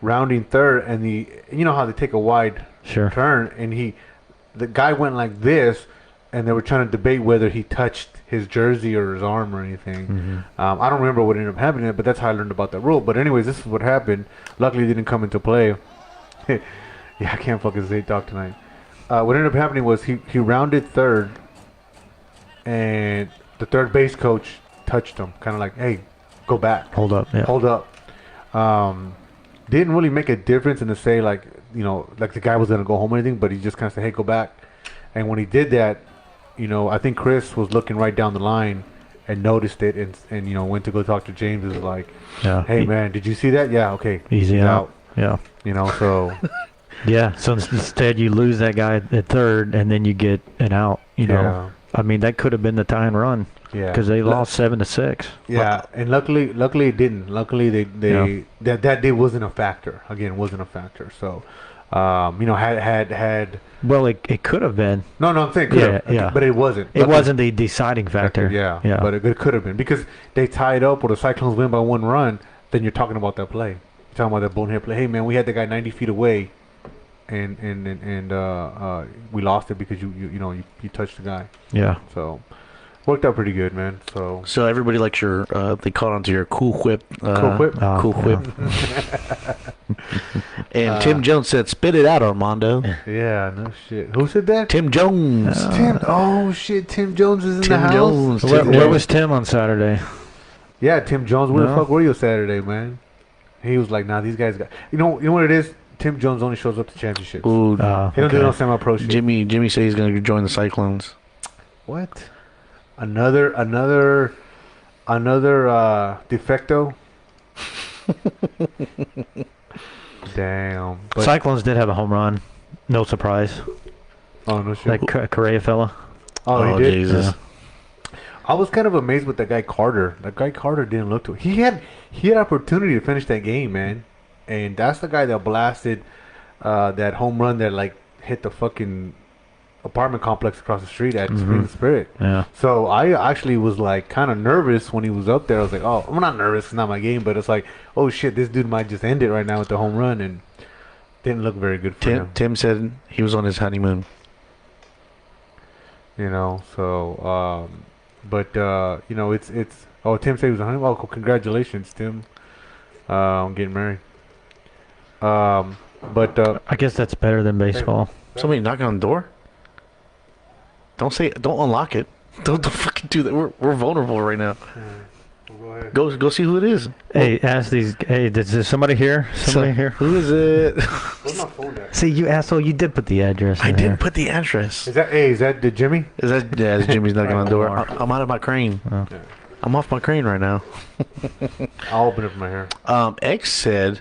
rounding third, and you know how they take a wide Sure. turn, and the guy went like this, and they were trying to debate whether he touched his jersey or his arm or anything. Mm-hmm. I don't remember what ended up happening, but that's how I learned about that rule. But anyways, this is what happened. Luckily, it didn't come into play. Yeah, I can't fucking say talk tonight. What ended up happening was he rounded third, and the third base coach touched him, kind of like, hey, go back. Hold up. Yeah. Hold up. Didn't really make a difference in the say, like, you know, like the guy was going to go home or anything, but he just kind of said, hey, go back. And when he did that, you know, I think Chris was looking right down the line and noticed it, and you know, went to go talk to James. Is like, Yeah. hey, man, did you see that? Yeah, okay. Easy he's out. Yeah. You know, so Yeah. So instead, you lose that guy at third, and then you get an out. You know. Yeah. I mean, that could have been the tying run. yeah, Because they lost 7-6. yeah, and luckily it didn't. Luckily that day wasn't a factor. Again, wasn't a factor. So, you know, had Well, it could have been. no, I'm saying could have, Yeah. but it wasn't. It wasn't the deciding factor. Yeah, Yeah. but it could have been, because they tied up, or the Cyclones win by 1 run. Then you're talking about that play. You're talking about that bonehead play. Hey, man, we had the guy 90 feet away, and we lost it because you touched the guy. Yeah. So, Worked out pretty good, man. So everybody likes your, they caught onto your cool whip. Cool whip? Cool whip. And Tim Jones said, spit it out, Armando. yeah, no shit. Who said that? Tim Jones. Oh shit, Tim Jones is in Tim the house. Jones. Where was Tim on Saturday? Yeah, Tim Jones. Where the No. fuck were you Saturday, man? He was like, nah, these guys got. You know what it is? Tim Jones only shows up to championships. Ooh, He don't do no semi-pro shit. Jimmy said he's going to join the Cyclones. What? Another defecto. Damn. But, Cyclones did have a home run. No surprise. oh no shit. That Correa fella. Oh, he did. Jesus. Yeah. I was kind of amazed with that guy Carter. That guy Carter didn't look to. He had opportunity to finish that game, man. And that's the guy that blasted that home run that like hit the fucking apartment complex across the street at Spring Spirit. Yeah. So I actually was like kind of nervous when he was up there. I was like, oh, I'm not nervous. It's not my game, but it's like, oh shit, this dude might just end it right now with the home run, and didn't look very good for him. Tim said he was on his honeymoon. You know, so but you know, it's oh, Tim said he was on honeymoon. Oh, congratulations, Tim, on getting married. But I guess that's better than baseball. Somebody knocking on the door? Don't unlock it. Don't fucking do that. We're vulnerable right now. go ahead. Go see who it is. Hey, ask these. Hey, is somebody here? Somebody here? Who is it? Where's my phone at? See, you asshole! You did put the address. I in didn't there. put the address. Is that the Jimmy? It's Jimmy's knocking on the door. Omar. I'm out of my crane. Oh. Yeah. I'm off my crane right now. I'll open it for my hair. X said,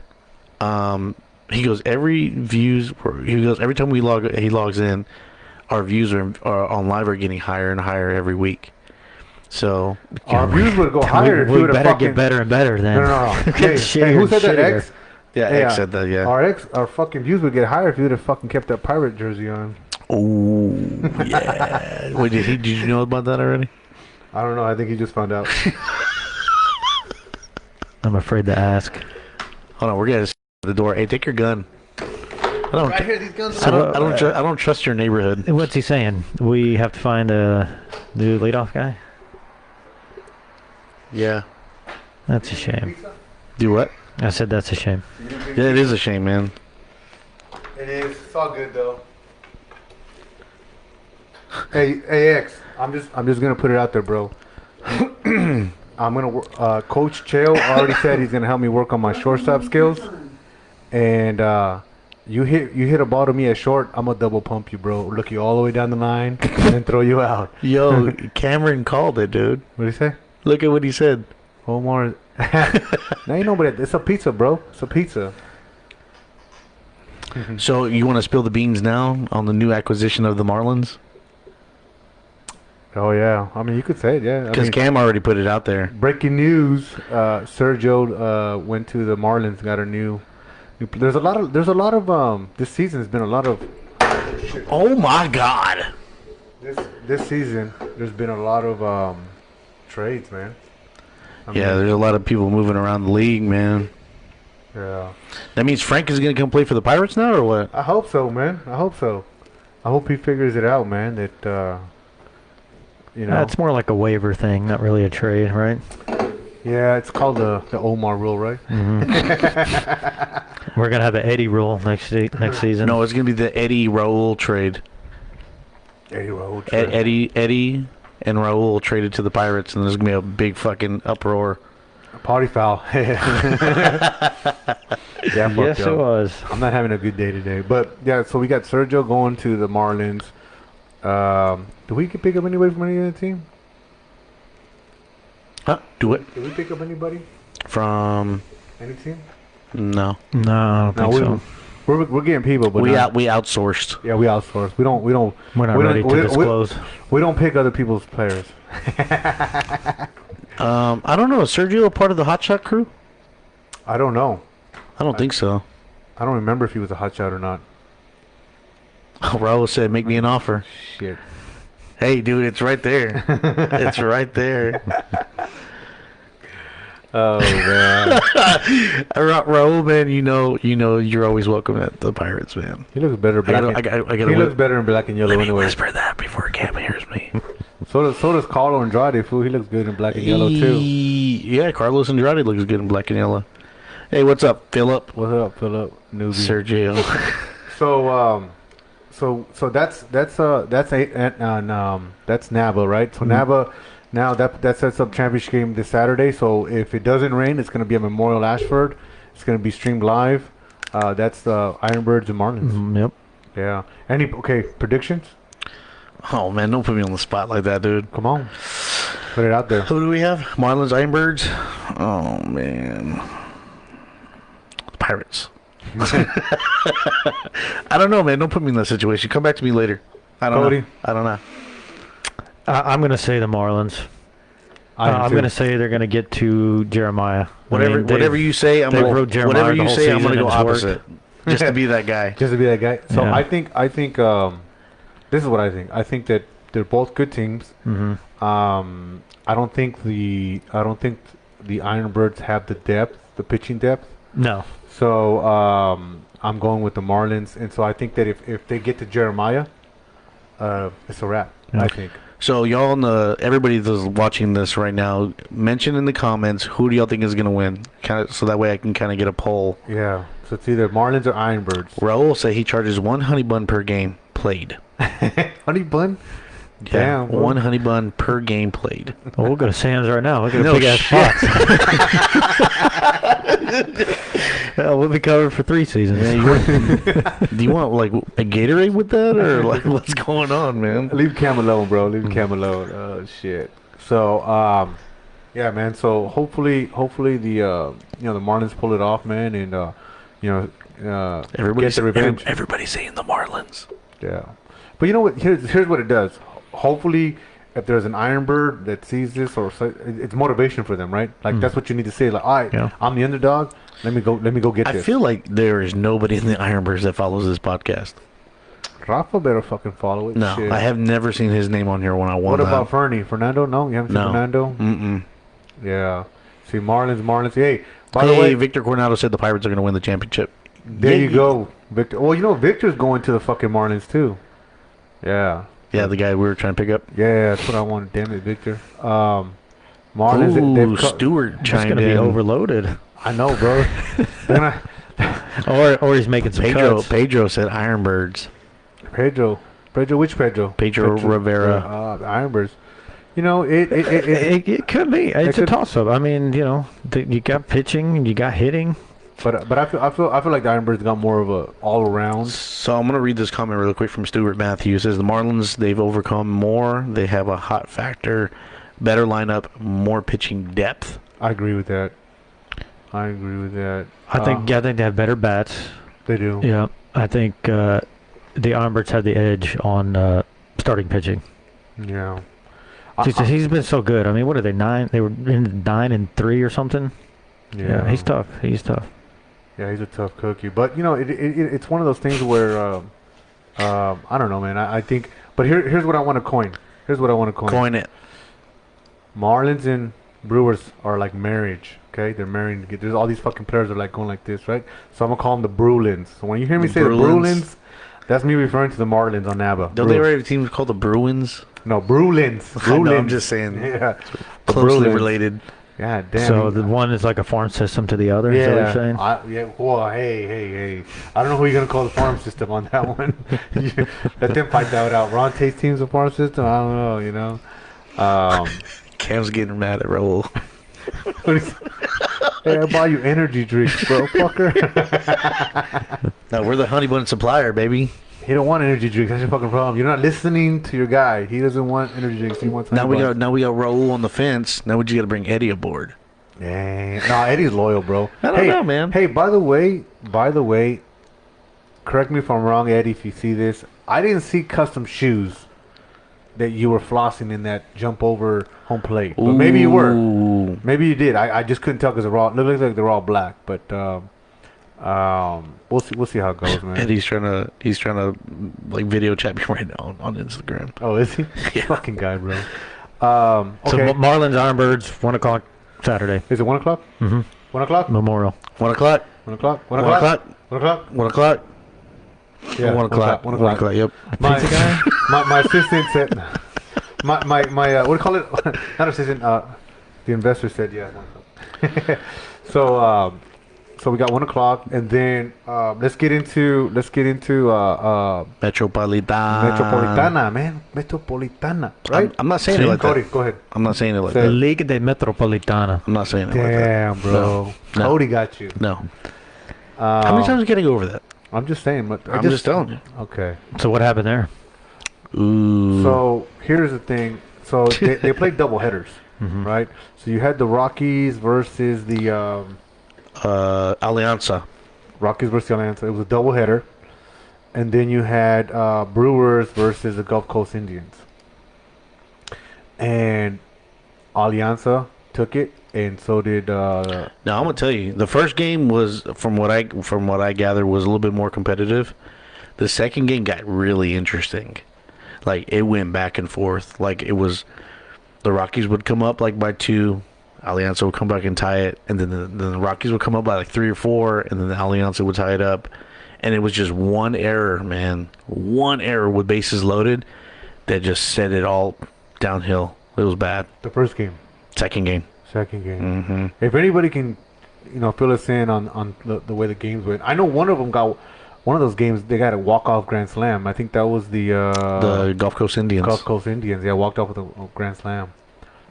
he goes every time he logs in, our views are on live are getting higher and higher every week. So Our views would go higher if We you would have better fucking... get better and better then. No. Hey, Shittier who and said that? shittier. X? yeah, Hey, X said that. Yeah. Our fucking views would get higher if you would have fucking kept that pirate jersey on. Oh yeah. Wait, did you know about that already? I don't know. I think he just found out. I'm afraid to ask. Hold on, we're getting at the door. Hey, take your gun. I hear these guns. I don't trust your neighborhood. What's he saying? We have to find a new leadoff guy? Yeah. That's a shame. Do what? I said that's a shame. Yeah, it is a shame, man. It is. It's all good though. Hey, X. I'm just gonna put it out there, bro. I'm gonna Coach Cheo already said he's gonna help me work on my shortstop skills, and you hit a ball to me at short, I'm gonna double pump you, bro. Look you all the way down the line and then throw you out. Yo, Cameron called it, dude. What did he say? Look at what he said. Omar. Now you know, but it's a pizza, bro. It's a pizza. So you want to spill the beans now on the new acquisition of the Marlins? Oh yeah. I mean, you could say it, yeah. I Because mean, Cam already put it out there. breaking news: Sergio went to the Marlins. Got a new. There's a lot of this season has been a lot of. Oh my God! This season there's been a lot of trades, man. I Yeah, mean, there's a lot of people moving around the league, man. yeah. That means Frank is going to come play for the Pirates now, or what? I hope so, man. I hope so. I hope he figures it out, man. That you know. It's more like a waiver thing, not really a trade, right? Yeah, it's called the Omar rule, right? We're gonna have an Eddie rule next season. No, it's going to be the Eddie Raul trade. Eddie Raul trade. Eddie and Raul traded to the Pirates, and there's going to be a big fucking uproar. Party foul. Yeah, Yes, it was. I'm not having a good day today. But yeah, so we got Sergio going to the Marlins. Do we pick up anybody from any other team? Huh? Do it. Did we pick up anybody? From... Any team? No. No, I don't think so. We're getting people, but We not, we outsourced. yeah, we outsource. We don't We're not we ready don't- to we- disclose. we don't pick other people's players. I don't know. Is Sergio a part of the Hot Shot crew? I don't know. I don't think so. I don't remember if he was a hot shot or not. Raul said, make me an offer. Shit. Hey, dude, it's right there. It's right there. Oh man. Raul, man, you know, you're always welcome at the Pirates, man. He looks better I black. gotta He looks better in black and yellow Let me anyway. whisper that before Cam hears me. So does Carlo Andrade, fool. He looks good in black and yellow too. Yeah, Carlos Andrade looks good in black and yellow. Hey, what's up, Philip? What's up, Philip? Newbie. Sergio. So that's NABA, right? So NABA now that sets up championship game this Saturday. So if it doesn't rain, it's going to be at Memorial Ashford. It's going to be streamed live. That's the Ironbirds and Marlins. Yep. Yeah. Okay, predictions? Oh man, don't put me on the spot like that, dude. Come on, put it out there. Who do we have? Marlins, Ironbirds. Oh man, Pirates. I don't know, man. Don't put me in that situation. Come back to me later. I don't know. I don't know. I'm going to say the Marlins. I'm going to say they're going to get to Jeremiah. Whatever you say, I'm going to whatever you say. I'm going to go opposite. Just to be that guy. Just to be that guy. So yeah. I think this is what I think. I think that they're both good teams. Mm-hmm. I don't think the Ironbirds have the depth, the pitching depth. No. So I'm going with the Marlins, and so I think that if they get to Jeremiah, it's a wrap. Yeah. I think. So y'all, everybody that's watching this right now, mention in the comments who do y'all think is going to win, so that way I can kind of get a poll. Yeah. So it's either Marlins or Ironbirds. Raul say he charges 1 honey bun per game played. Honey bun? Yeah, Damn. 1 honey bun per game played. Oh, we'll go to Sam's right now. Look at a big ass box. We'll be covered for 3 seasons. Do you want like a Gatorade with that, or like what's going on, man? Leave Cam alone, bro. Leave Cam alone. Oh shit. So yeah, man. So hopefully the the Marlins pull it off, man, and Everybody's get the revenge. Everybody's saying the Marlins. Yeah, but you know what? Here's what it does. Hopefully, if there's an Ironbird that sees this, it's motivation for them, right? Like that's what you need to say. Like, all right, I'm the underdog. Let me go get this. I feel like there is nobody in the Ironbirds that follows this podcast. Rafa better fucking follow it. No, shit. I have never seen his name on here when I won. What about Fernando? No, you haven't seen Fernando? Mm-mm. Yeah. See, Marlins. Hey, by the way, Victor Coronado said the Pirates are going to win the championship. There you go, Victor. Well, Victor's going to the fucking Marlins too. Yeah. Yeah, the guy we were trying to pick up. Yeah, that's what I wanted. Damn it, Victor. Marlins. Ooh, Stewart chimed in. It's going to be overloaded. I know, bro. or he's making some cuts. Pedro said Ironbirds. Pedro, which Pedro? Pedro Rivera. Ironbirds. It could be. It's a toss-up. I mean, you got pitching and you got hitting. But I feel like the Ironbirds got more of a all around. So I'm gonna read this comment really quick from Stuart Matthews. It says the Marlins, they've overcome more. They have a hot factor, better lineup, more pitching depth. I agree with that. I think they have better bats. They do. Yeah, I think the Ironbirds have the edge on starting pitching. Yeah. He's been so good. I mean, what are they, 9? They were in 9-3 or something. Yeah, he's tough. Yeah, he's a tough cookie. But it's one of those things where I don't know, man. I think. But here's what I want to coin. Coin it. Marlins and Brewers are like marriage. Okay, they're marrying. There's all these fucking players that are like going like this, right? So I'm gonna call them the Brewlins. So when you hear me say the Brewlins, that's me referring to the Marlins on NABA. Don't they already have a team called the Bruins? No, Brewlins. No, I'm just saying. Yeah, closely related. Yeah, damn. So the one is like a farm system to the other. Yeah, is that what you're saying? Well, hey. I don't know who you're gonna call the farm system on that one. Let them fight that out. Ron Tate's team's a farm system. I don't know. Cam's getting mad at Raul. Hey, I buy you energy drinks, bro, fucker. No, we're the honey bun supplier, baby. He don't want energy drinks. That's your fucking problem. You're not listening to your guy. He doesn't want energy drinks. He wants. Now we got Raul on the fence. Now we just got to bring Eddie aboard. Dang. No, Eddie's loyal, bro. I don't know, man. Hey, by the way, correct me if I'm wrong, Eddie. If you see this, I didn't see custom shoes that you were flossing in that jump over home plate. But maybe you were. Maybe you did. I just couldn't tell because it looks like they're all black. But we'll see how it goes, man. And he's trying to like video chat me right now on Instagram. Oh, is he? Yeah. Fucking guy, bro. Okay. So Marlins, Ironbirds, 1:00 Saturday. Is it 1 o'clock? Mm-hmm. 1 o'clock? Memorial. 1 o'clock. 1 o'clock. 1 o'clock. 1 o'clock. 1 o'clock. Yeah, 1 o'clock. 1 o'clock. Yep. My assistant said my what do you call it? Not assistant. The investor said yeah. So so we got 1 o'clock, and then let's get into Metropolitana, man. Metropolitana, right? I'm not saying it like Cody, that. go ahead. I'm not saying it like Say that. Liga de Metropolitana. I'm not saying it like that. Damn, bro. No. Cody got you. No. How many times are you getting over that? I'm just saying. But I'm just telling you. Okay. So what happened there? Ooh. So here's the thing. So they played double headers, right? So you had the Rockies versus the Alianza. Rockies versus the Alianza. It was a double header, and then you had Brewers versus the Gulf Coast Indians, and Alianza took it, and so did. Now I'm gonna tell you, the first game was, from what I gathered, was a little bit more competitive. The second game got really interesting. Like, it went back and forth. Like, it was, the Rockies would come up like by 2, Alianza would come back and tie it, and then the Rockies would come up by like 3 or 4, and then the Alianza would tie it up, and it was just one error, man, one error with bases loaded that just set it all downhill. It was bad. The first game. Second game. If anybody can, fill us in on the way the games went. I know one of them got. One of those games, they got a walk-off grand slam. I think that was the Gulf Coast Indians. Gulf Coast Indians, yeah, walked off with a grand slam.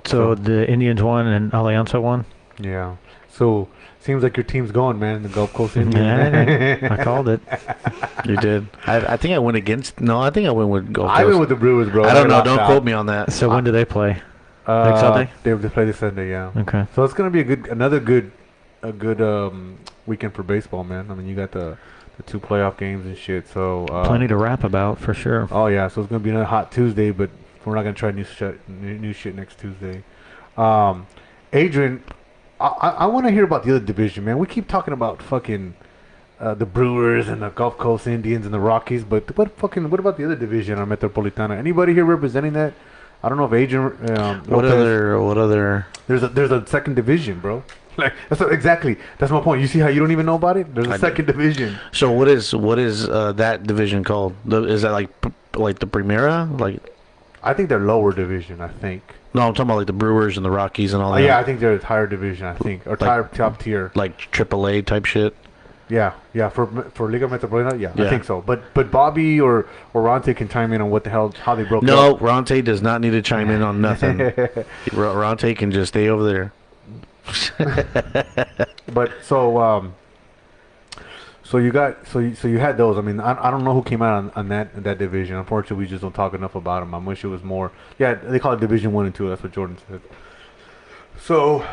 So the Indians won and Alianza won? Yeah. So, seems like your team's going, man, the Gulf Coast Indians. Yeah, I called it. You did. I think I went against... No, I think I went with Gulf Coast. I went with the Brewers, bro. I don't know. Don't quote me on that. So when do they play? Next Sunday? They play this Sunday, yeah. Okay. So it's going to be another good weekend for baseball, man. I mean, you got the 2 playoff games and shit. So plenty to rap about for sure. Oh yeah, so it's gonna be another hot Tuesday, but we're not gonna try new shit next Tuesday. Adrian, I want to hear about the other division, man. We keep talking about fucking the Brewers and the Gulf Coast Indians and the Rockies, but what about the other division on Metropolitana? Anybody here representing that? I don't know if Adrian. What other? There's a second division, bro. Like that's my point. You see how you don't even know about it? There's a second division. So what is that division called? Is that like the Primera? Like, I think they're lower division. I think. No, I'm talking about like the Brewers and the Rockies and all that. Yeah, I think they're a higher division. I think, or top tier. Like AAA type shit. Yeah. For Liga Metropolitana, yeah, I think so. But Bobby or Ronte can chime in on what the hell, how they broke up. No, Ronte does not need to chime in on nothing. Ronte can just stay over there. But so you had those. I mean, I don't know who came out on that division. Unfortunately, we just don't talk enough about them. I wish it was more. Yeah, they call it Division 1 and 2. That's what Jordan said. So,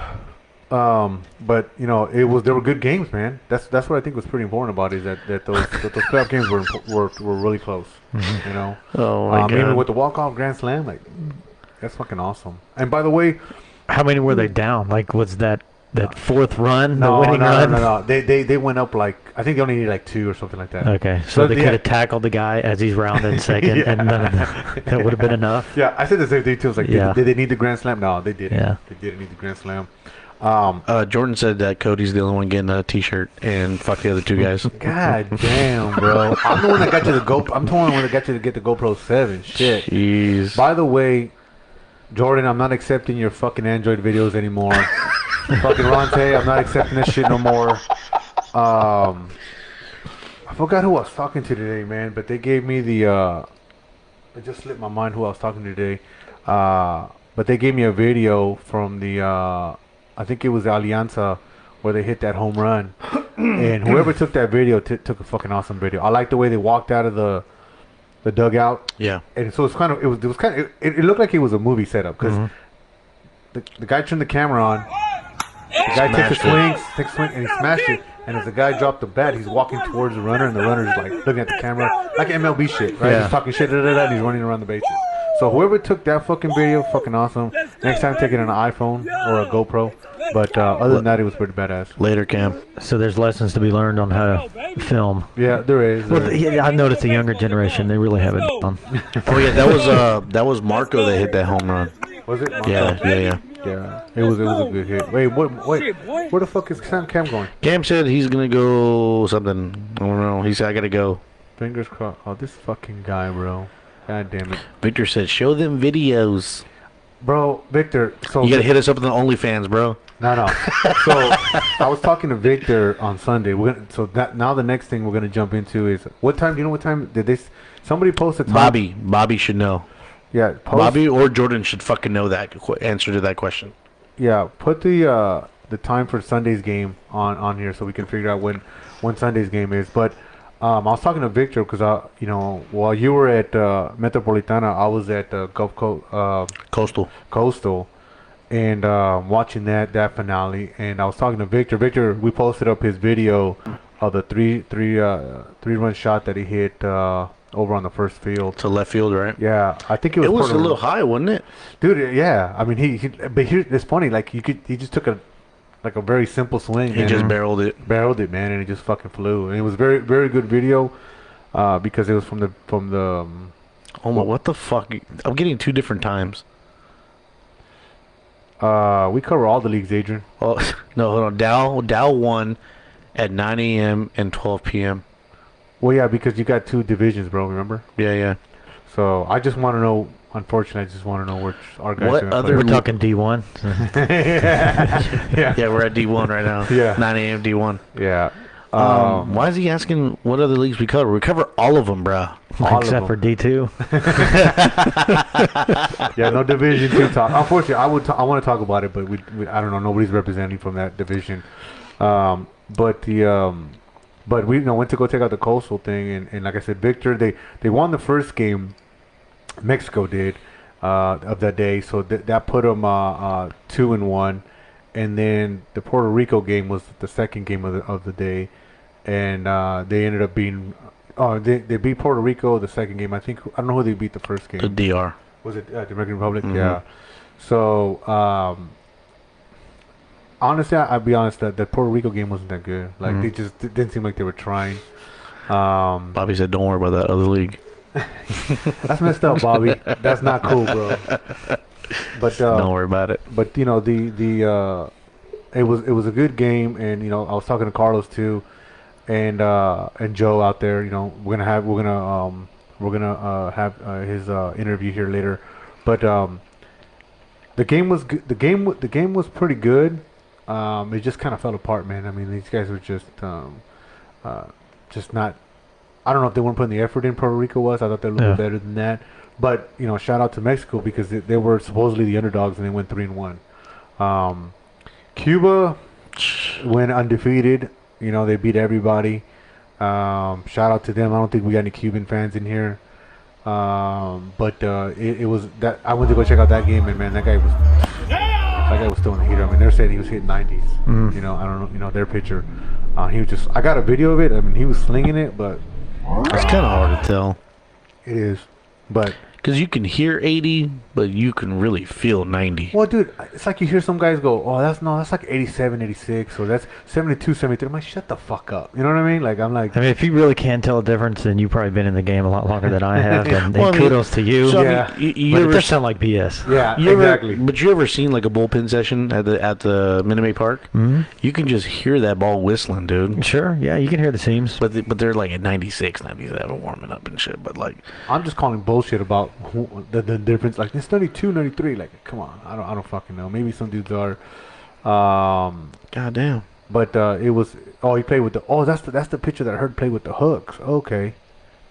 but they were good games, man. That's what I think was pretty important about it, is that those playoff games were really close. Oh my God. Even with the walk-off grand slam, like, that's fucking awesome. And by the way, how many were they down? Like, was that fourth run, the winning run? No. They went up, like, I think they only needed like 2 or something like that. Okay, so they could have tackled the guy as he's rounding second, and none of that would have been enough. Yeah, I said the same thing too. I was like, did they need the grand slam? No, they didn't. Yeah. They didn't need the grand slam. Jordan said that Cody's the only one getting a T-shirt, and fuck the other 2 guys. God damn, bro! I'm the one that got you I'm the one that got you to get the GoPro 7. Shit. Jeez. By the way, Jordan, I'm not accepting your fucking Android videos anymore. Fucking Ronte, I'm not accepting this shit no more. I forgot who I was talking to today, man, but they gave me the it just slipped my mind who I was talking to today. But they gave me a video from the I think it was the Alianza where they hit that home run. And whoever took that video took a fucking awesome video. I like the way they walked out of the dugout. Yeah. And so it looked like it was a movie setup, because the guy turned the camera on. The guy takes a swing, and he smashed it. And as the guy dropped the bat, he's walking towards the runner, and the runner's like looking at the camera, like MLB shit, right? Yeah. He's talking shit, and he's running around the bases. So whoever took that fucking video, fucking awesome. Next time, take it on an iPhone or a GoPro. But other than that, it was pretty badass. Later, Cam. So there's lessons to be learned on how to film. Yeah, there is. Well, I've noticed the younger generation, they really have it done. Oh yeah, that was Marco that hit that home run. Was it? Yeah. Yeah. It was a good hit. Wait, where the fuck is Cam going? Cam said he's gonna go something. I don't know. He said I gotta go. Fingers crossed. Oh, this fucking guy, bro. God damn it. Victor said, "Show them videos." Bro, Victor, so You gotta hit us up on the OnlyFans, bro. No. So I was talking to Victor on Sunday. Now the next thing we're gonna jump into is what time? Do you know what time did they? Somebody post a time. Bobby should know. Yeah, Bobby or Jordan should fucking know that answer to that question. Yeah, put the time for Sunday's game on here so we can figure out when Sunday's game is. But I was talking to Victor because while you were at Metropolitana, I was at Gulf Coastal, and watching that finale. And I was talking to Victor. Victor, we posted up his video of the three-run shot that he hit over on the first field to left field, right? Yeah, I think it was a little high, wasn't it, dude? Yeah, I mean but here it's funny. Like he just took a very simple swing. He just barreled it, man, and it just fucking flew. And it was very, very good video because it was from the. Oh my! What the fuck? I'm getting two different times. We cover all the leagues, Adrian. Oh no, hold on. Dow won at 9 a.m. and 12 p.m. Well, yeah, because you got two divisions, bro. Remember? Yeah. So I just want to know. Unfortunately, I just want to know which our guys. What are other? We're talking D1. Yeah, we're at D1 right now. Yeah, 9 a.m. D1. Yeah. Why is he asking what other leagues we cover? We cover all of them, bro. Except for D2. Yeah, no Division 2 talk. Unfortunately, I want to talk about it, but we I don't know. Nobody's representing from that division. But we went to go check out the Coastal thing, and like I said, Victor, they won the first game. Mexico did of that day, so that put them 2-1, and then the Puerto Rico game was the second game of the day, and they ended up being they beat Puerto Rico the second game. I don't know who they beat the first game. The DR. Was it the Dominican Republic? Mm-hmm. Yeah. So honestly, I'll be honest that the Puerto Rico game wasn't that good. Like they just didn't seem like they were trying. Bobby said, "Don't worry about that other league." That's messed up, Bobby. That's not cool, bro. But don't worry about it. But it was a good game, and I was talking to Carlos too, and Joe out there. We're gonna have his interview here later, but the game was good. The game was pretty good. It just kind of fell apart, man. I mean, these guys were just not. I don't know if they weren't putting the effort in. Puerto Rico was. I thought they were a little bit better than that. But shout out to Mexico because they were supposedly the underdogs and they went 3-1. Cuba went undefeated. They beat everybody. Shout out to them. I don't think we got any Cuban fans in here. But it was that I went to go check out that game, and man, that guy was still in the heater. I mean, they're saying he was hitting 90s. I don't know. Their pitcher. He was just. I got a video of it. I mean, he was slinging it, but. It's kind of hard to tell. It is, but because you can hear 80, but you can really feel 90. Well, dude, it's like you hear some guys go, "Oh, that's like 87, 86, or that's 72, 73." I'm like, shut the fuck up. You know what I mean? Like, I'm like, I mean, if you really can't tell a difference, then you've probably been in the game a lot longer than I have. And Well, I mean, kudos to you. So, Yeah. I mean, you But it ever does sound like BS. yeah, exactly. But you ever seen like a bullpen session at the Minute Maid Park? Mm-hmm. You can just hear that ball whistling, dude. Sure, yeah, you can hear the seams. But they're like at 96, 97 warming up and shit. But like, I'm just calling bullshit about the difference. Like, it's 92, 93. Like, come on, I don't fucking know. Maybe some dudes are. goddamn. But it was. Oh, he played with the. Oh, that's the pitcher that I heard play with the hooks. Okay.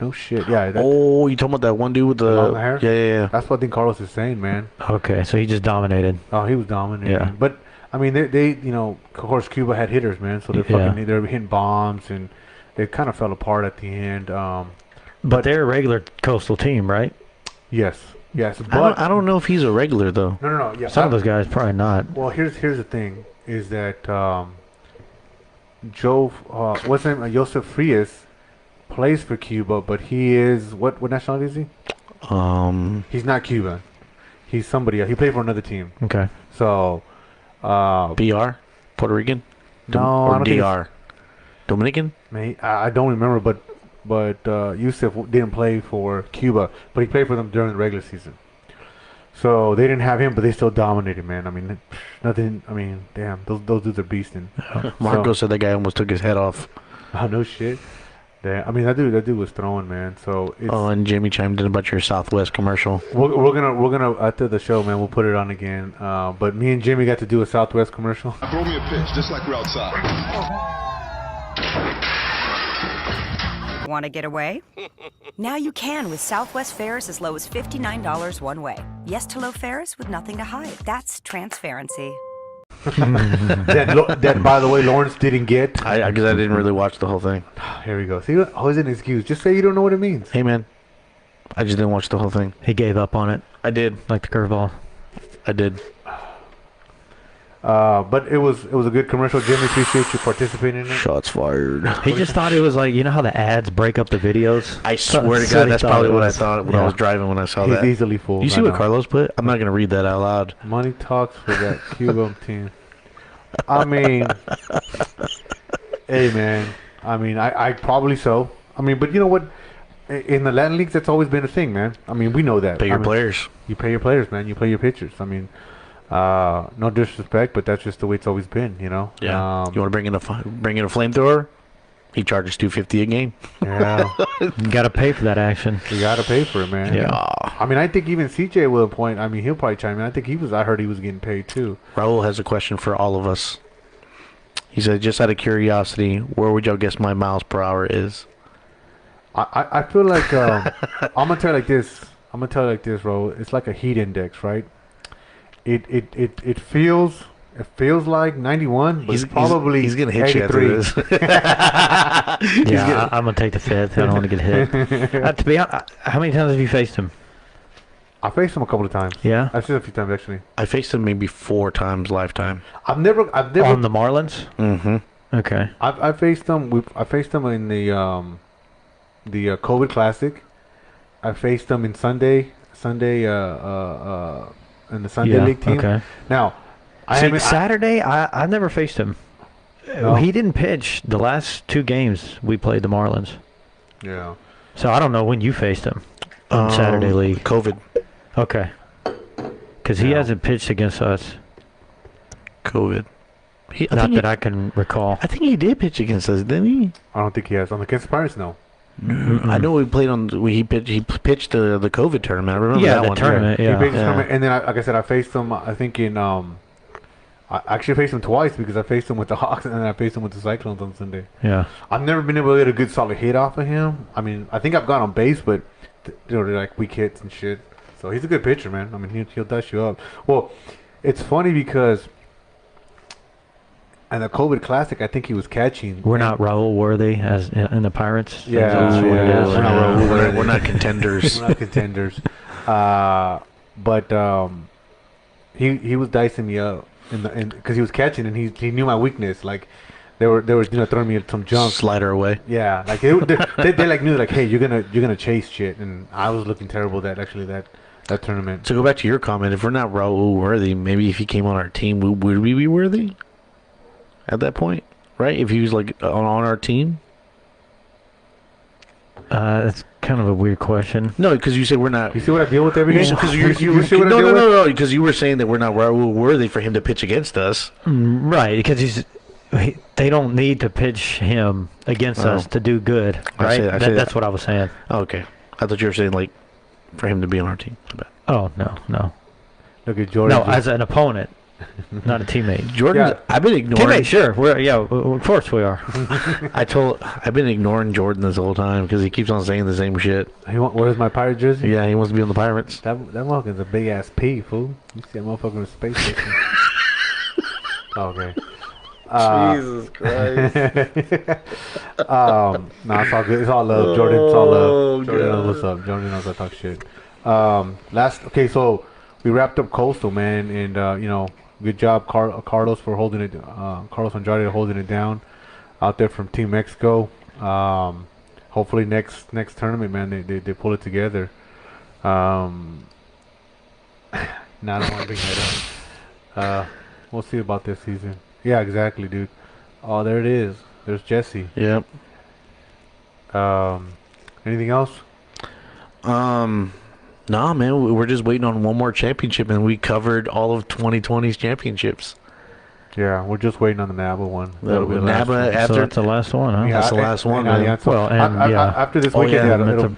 No shit. Yeah. You talking about that one dude with the long hair? Yeah. That's what I think Carlos is saying, man. Okay, so he just dominated. Oh, he was dominating. Yeah. But I mean, they of course, Cuba had hitters, man. So they're hitting bombs, and they kind of fell apart at the end. But they're a regular Coastal team, right? Yes. But I don't know if he's a regular though. No. Yeah. Some of those guys probably not. Well, here's the thing: is that Joe, what's his name? Joseph Frias plays for Cuba, but he is what nationality is he? He's not Cuban. He's somebody else. He played for another team. Okay. So, BR, Puerto Rican, no, I don't think DR, Dominican. I don't remember, but Yusuf didn't play for Cuba, but he played for them during the regular season. So they didn't have him, but they still dominated, man. I mean, nothing. I mean, damn, those dudes are beasting. Marco said that guy almost took his head off. Oh, no shit. Yeah, I mean that dude was throwing, man. So it's, and Jimmy chimed in about your Southwest commercial. we're gonna after the show, man. We'll put it on again. But me and Jimmy got to do a Southwest commercial. Throw me a pitch, just like we're outside. Want to get away? Now you can with Southwest fares as low as $59 one way. Yes to low fares with nothing to hide. That's transparency. that by the way, Lawrence didn't get. Because I didn't really watch the whole thing. Here we go. See, always an excuse. Just say you don't know what it means. Hey, man. I just didn't watch the whole thing. He gave up on it. I did. Like the curveball. I did. But it was a good commercial. Jimmy, appreciate you participating in it. Shots fired. He just thought it was like, you know how the ads break up the videos? I swear to God, that's probably what I thought when I was driving when I saw He's that. easily fooled. You see what Carlos put? I'm not going to read that out loud. Money talks for that Cuban team. I mean, hey, man. I mean, I probably so. I mean, but you know what? In the Latin leagues, that's always been a thing, man. I mean, we know that. Pay your players. You pay your players, man. You pay your pitchers. I mean, no disrespect, but that's just the way it's always been, you know. Yeah. You want to bring in a flamethrower? He charges $250 a game. Yeah. You got to pay for that action. You got to pay for it, man. Yeah. I mean, I think even CJ will point. I mean, he'll probably chime in. I heard he was getting paid too. Raul has a question for all of us. He said, just out of curiosity, where would y'all guess my miles per hour is? I feel like I'm gonna tell you like this. Raul. It's like a heat index, right? It feels like 91, but He's gonna hit 83. you after this. Yeah, I'm going to take the fifth. I don't want to get hit. To be honest, how many times have you faced him? I faced him a couple of times. Yeah? I've seen him a few times actually. I faced him maybe 4 times lifetime. I've never On the Marlins? Mm-hmm. Okay. I faced him. I faced him in the COVID Classic. I faced him in Sunday in the Sunday League team. Okay. Now, Saturday, I've never faced him. No. He didn't pitch the last 2 games we played the Marlins. Yeah. So I don't know when you faced him in Saturday League. COVID. Okay. Because he hasn't pitched against us. COVID. Not that I can recall. I think he did pitch against us, didn't he? I don't think he has. On the against Pirates, no. I know we played on. He pitched the COVID tournament. I remember that the one. tournament. He Yeah. faced the tournament, and then like I said, I faced him. I think in I actually faced him twice because I faced him with the Hawks and then I faced him with the Cyclones on Sunday. Yeah. I've never been able to get a good solid hit off of him. I mean, I think I've gone on base, but they're like weak hits and shit. So he's a good pitcher, man. I mean, he'll dust you up. Well, it's funny because in the COVID Classic, I think he was catching. We're not Raul worthy as in the Pirates. Yeah, That's what it is. we're not Raul worthy. We're not contenders. We're not contenders. But he was dicing me up because he was catching and he knew my weakness. Like they were throwing me some junk. Slider away. Yeah, like they like knew like, hey, you're gonna chase shit, and I was looking terrible that tournament. So go back to your comment. If we're not Raul worthy, maybe if he came on our team, would we be worthy? At that point, right? If he was like on our team. That's kind of a weird question. No, because you said we're not. You see what I deal with every day? Because You see what I deal with? no. Because you were saying that we're not Raul worthy for him to pitch against us. Right, because they don't need to pitch him against us to do good, right? That's what I was saying. Oh, okay. I thought you were saying like for him to be on our team. Oh, no. Look at Jordan. No, as an opponent, not a teammate. Jordan, Yeah. I've been ignoring. Teammate, sure. Of course we are. I've been ignoring Jordan this whole time because he keeps on saying the same shit. Where's my pirate jersey? Yeah, he wants to be on the Pirates. That motherfucker's a big ass P, fool. You see that motherfucker in a space station. Okay. Jesus Christ. No, it's all good. It's all love, Jordan. It's all love. Jordan knows what's up. Jordan knows I talk shit. So we wrapped up Coastal, man, and good job, Carlos, for holding it. Carlos Andrade holding it down out there from Team Mexico. Hopefully next tournament, man, they pull it together. Now I don't want to bring that up. We'll see about this season. Yeah, exactly, dude. Oh, there it is. There's Jesse. Yep. Anything else? Nah, man, we're just waiting on one more championship, and we covered all of 2020's championships. Yeah, we're just waiting on the NABA one. That'll be NABA one. after. So that's the last one, huh? Yeah, That's the last one, and, man. so Well, and, after this weekend,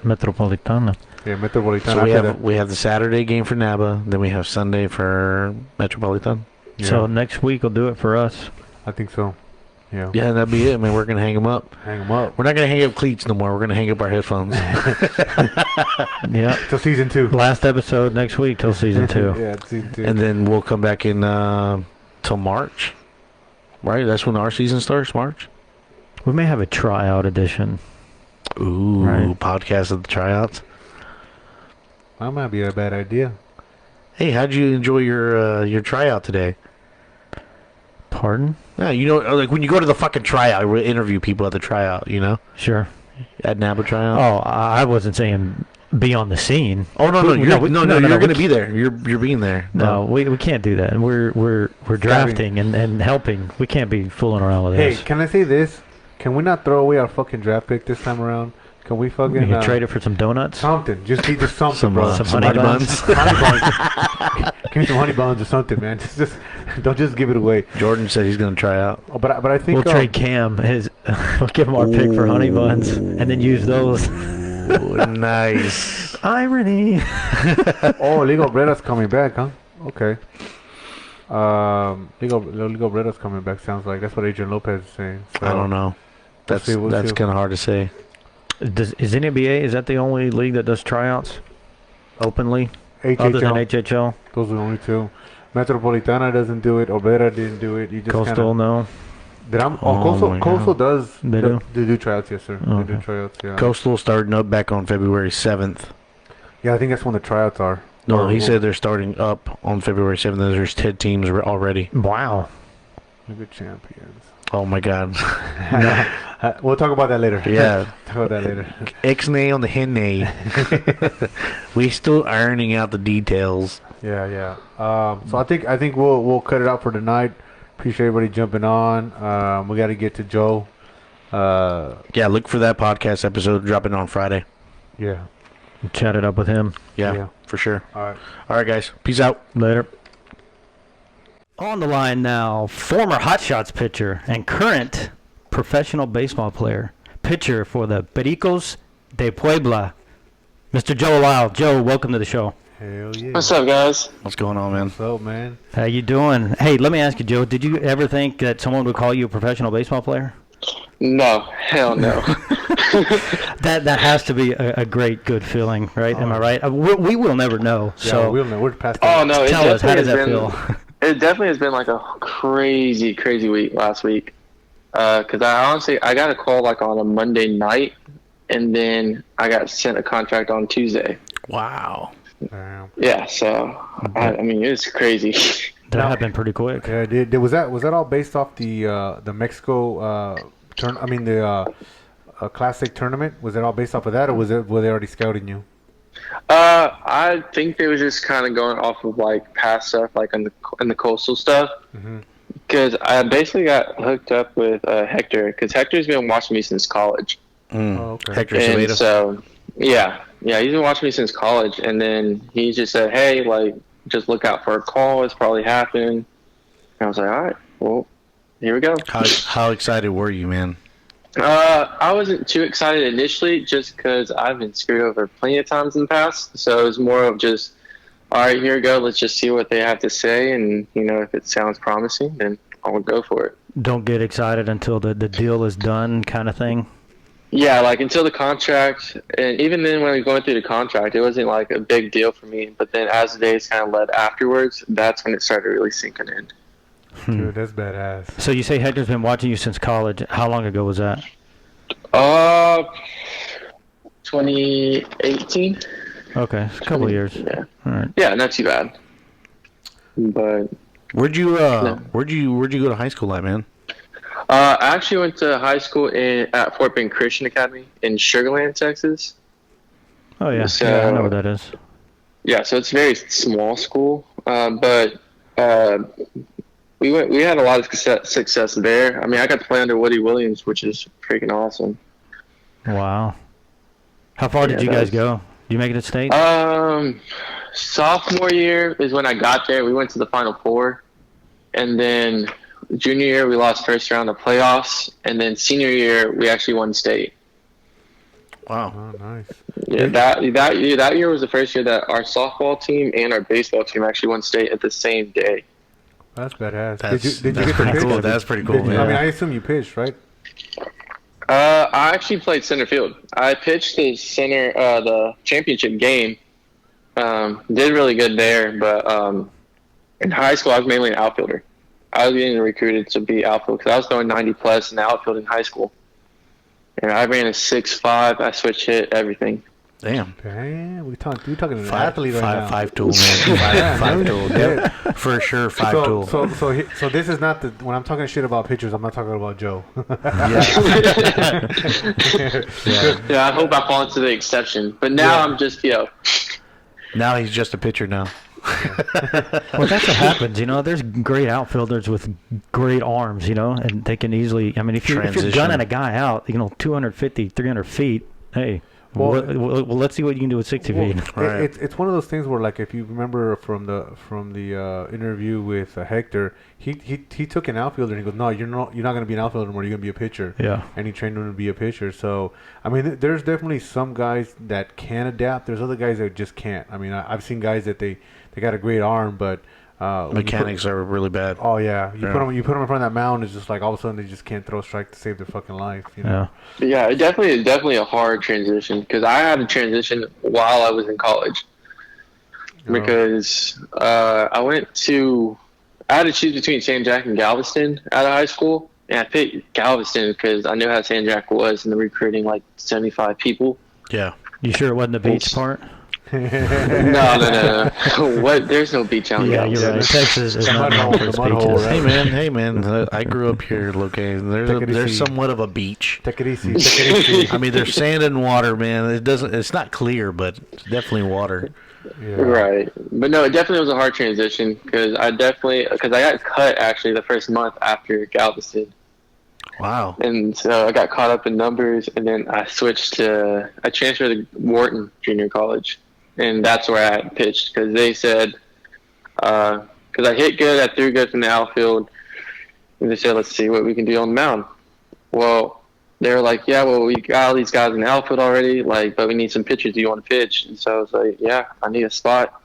Metropolitana. yeah, Metropolitana. So after that, we have the Saturday game for NABA, then we have Sunday for Metropolitan. yeah, So next week will do it for us. I think so. Yeah. Yeah, that'd be it, man. We're gonna hang them up. Hang them up. We're not gonna hang up cleats no more. We're gonna hang up our headphones. Yeah. Till season 2. Last episode next week till season 2. Yeah, season 2. And then we'll come back in till March. Right? That's when our season starts, March. We may have a tryout edition. Ooh, Right. podcast of the tryouts. That might be a bad idea. Hey, how'd you enjoy your tryout today? Pardon? Yeah, you know, like when you go to the fucking tryout, we interview people at the tryout, you know? Sure. At NABA tryout. Oh, I wasn't saying be on the scene. Oh no, We- you're we- you're going to be there. You're being there. No, we can't do that. We're drafting and helping. We can't be fooling around with Hey, this. can I say this? Can we not throw away our fucking draft pick this time around? Can we We fucking can trade it for some donuts. something? Just something, bro. some honey buns. Honey buns. Give me some honey buns or something, man. Just don't just give it away. Jordan said he's going to try out. Oh, but I think We'll trade Cam his. We'll give him our pick for honey buns, and then use those. Ooh, nice. Irony. Oh, Ligo Breda's coming back, huh? Okay. Ligo Breda's coming back. Sounds like that's what Adrian Lopez is saying. So I don't know. That's we'll see. kind of hard to say. Is NABA, is that the only league that does tryouts openly, HHL, other than HHL? those are the only two. Metropolitana doesn't do it. Obrera didn't do it. You just Coastal, no. Coastal does. They do? They do tryouts, yes, sir. They do Okay. tryouts, yeah. Coastal starting up back on February 7th. Yeah, I think that's when the tryouts are. No, he said they're starting up on February 7th. There's 10 teams already. Wow. Good champions. Oh my God. We'll talk about that later. Yeah. Talk about that later. Ixnay on the Henne. We still ironing out the details. Yeah. So I think we'll cut it out for tonight. Appreciate everybody jumping on. We got to get to Joe. Yeah, look for that podcast episode dropping on Friday. Yeah. Chat it up with him. Yeah, for sure. All All right, guys. Peace out. Later. On the line now, former Hot Shots pitcher and current professional baseball player, pitcher for the Pericos de Puebla, Mr. Joe Lyall. Joe, welcome to the show. Hell yeah. What's up, guys? What's going on, man? What's up, man? How you doing? Hey, let me ask you, Joe, did you ever think that someone would call you a professional baseball player? No, hell no. That has to be a great, good feeling, right? Am I right? We will never know. Yeah, So we'll know. We're past Oh that. no, it tell us, how definitely does has that been. feel? It definitely has been like a crazy week last week. Because I got a call like on a Monday night, and then I got sent a contract on Tuesday. Wow. Damn. Yeah, so I mean it's crazy. That happened pretty quick. Yeah, was that all based off the Mexico the classic tournament? Was it all based off of that, or were they already scouting you? I think they were just kind of going off of like past stuff, like in the coastal stuff. Because I basically got hooked up with Hector, because Hector's been watching me since college. Oh, okay. Hector And Saveda. so, yeah, he's been watching me since college, and then he just said, "Hey, like, just look out for a call. It's probably happening." And I was like, "All right, well, here we go." How excited were you, man? I wasn't too excited initially, just because I've been screwed over plenty of times in the past. So it was more of just, all right, here we go. Let's just see what they have to say, and if it sounds promising, then I'll go for it. Don't get excited until the deal is done, kind of thing. Yeah, like until the contract, and even then when we were going through the contract, it wasn't like a big deal for me. But then as the days kind of led afterwards, that's when it started really sinking in. Dude, that's badass. So you say Hector's been watching you since college. How long ago was that? 2018. Okay, a couple of years. Yeah. All right. Yeah, not too bad. But Where'd you go to high school at, man? I actually went to high school at Fort Bend Christian Academy in Sugar Land, Texas. Oh yeah, So- yeah, I know where that is. Yeah, so it's a very small school, but we had a lot of success there. I mean, I got to play under Woody Williams, which is freaking awesome. Wow. How far did Yeah, you that guys was- go? Did you make it to state? Sophomore year is when I got there. We went to the Final Four, and then junior year, we lost first round of playoffs, and then senior year, we actually won state. Wow. Oh, nice. Yeah, that year was the first year that our softball team and our baseball team actually won state at the same day. That's badass. That's, did you that's get pretty to cool. pitch? That's pretty cool, I man. mean, I assume you pitched, right? I actually played center field. I pitched the the championship game. Did really good there, but in high school I was mainly an outfielder. I was getting recruited to be outfield because I was throwing 90 plus in the outfield in high school. And I ran a 6'5". I switch hit everything. Damn. Damn, we talking to an athlete right now. Five tool, man. Five tool. Yeah, for sure, tool. So this is not the when I'm talking shit about pitchers. I'm not talking about Joe. Yeah, I hope I fall into the exception. But now I'm just Now he's just a pitcher now. Well, that's what happens, There's great outfielders with great arms, and they can easily. I mean, if you're gunning a guy out, 250, 300 feet, hey. Well, let's see what you can do with 60 feet. Right. It's one of those things where, like, if you remember from the interview with Hector, he took an outfielder and he goes, no, you're not going to be an outfielder anymore. You're going to be a pitcher. Yeah. And he trained him to be a pitcher. So, I mean, there's definitely some guys that can adapt. There's other guys that just can't. I mean, I've seen guys that they got a great arm, but mechanics are really bad. Oh yeah, you put them in front of that mound. It's just like all of a sudden they just can't throw a strike to save their fucking life. Yeah, it definitely a hard transition because I had to transition while I was in college because I had to choose between San Jack and Galveston out of high school, and I picked Galveston because I knew how San Jack was and the recruiting like 75 people. Yeah, you sure it wasn't the beach part? No. What? There's no beach out here. Yeah, you're right. Texas is not known for its beaches. Hey man. I grew up here, located. There's somewhat of a beach. Take it easy. I mean, there's sand and water, man. It's not clear, but it's definitely water. Yeah. Right, but no, it definitely was a hard transition because I got cut actually the first month after Galveston. Wow. And so I got caught up in numbers, and then I transferred to Wharton Junior College. And that's where I had pitched because they said, because I hit good, I threw good from the outfield, and they said, let's see what we can do on the mound. Well, they were like, yeah, well, we got all these guys in the outfield already, but we need some pitchers. Do you want to pitch? And so I was like, yeah, I need a spot.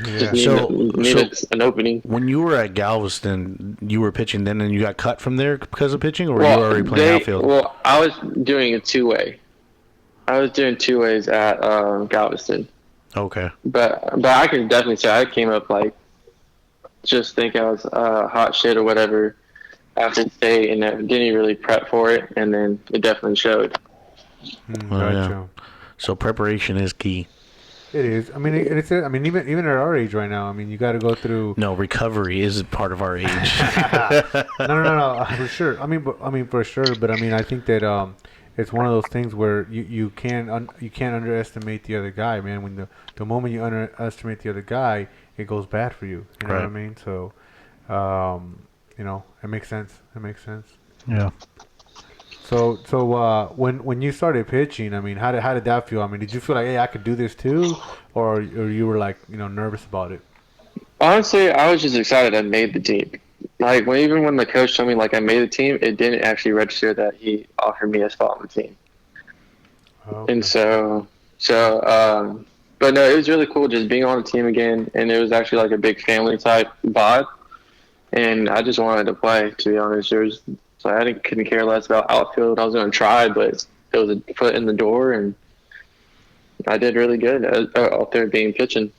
Yeah. Just an opening. When you were at Galveston, you were pitching then, and you got cut from there because of pitching, or were you already playing outfield? Well, I was doing a two-way. I was doing two ways at Galveston. Okay. But I can definitely say I came up just think I was hot shit or whatever after state, and I didn't really prep for it, and then it definitely showed. Gotcha. So preparation is key. It is. I mean, even at our age right now, I mean, you got to go through. No, recovery is part of our age. No, for sure. I mean, for sure. But I mean, I think that it's one of those things where you can't underestimate the other guy, man. When the moment you underestimate the other guy, it goes bad for you. You know what I mean? So, it makes sense. Yeah. So when you started pitching, I mean, how did that feel? I mean, did you feel like, hey, I could do this too, or you were like, nervous about it? Honestly, I was just excited I made the team. Even when the coach told me I made the team, it didn't actually register that he offered me a spot on the team. Okay. And but no, it was really cool just being on the team again, and it was actually a big family type vibe, and I just wanted to play, to be honest. So I couldn't care less about outfield. I was going to try, but it was a foot in the door, and I did really good out there being pitching.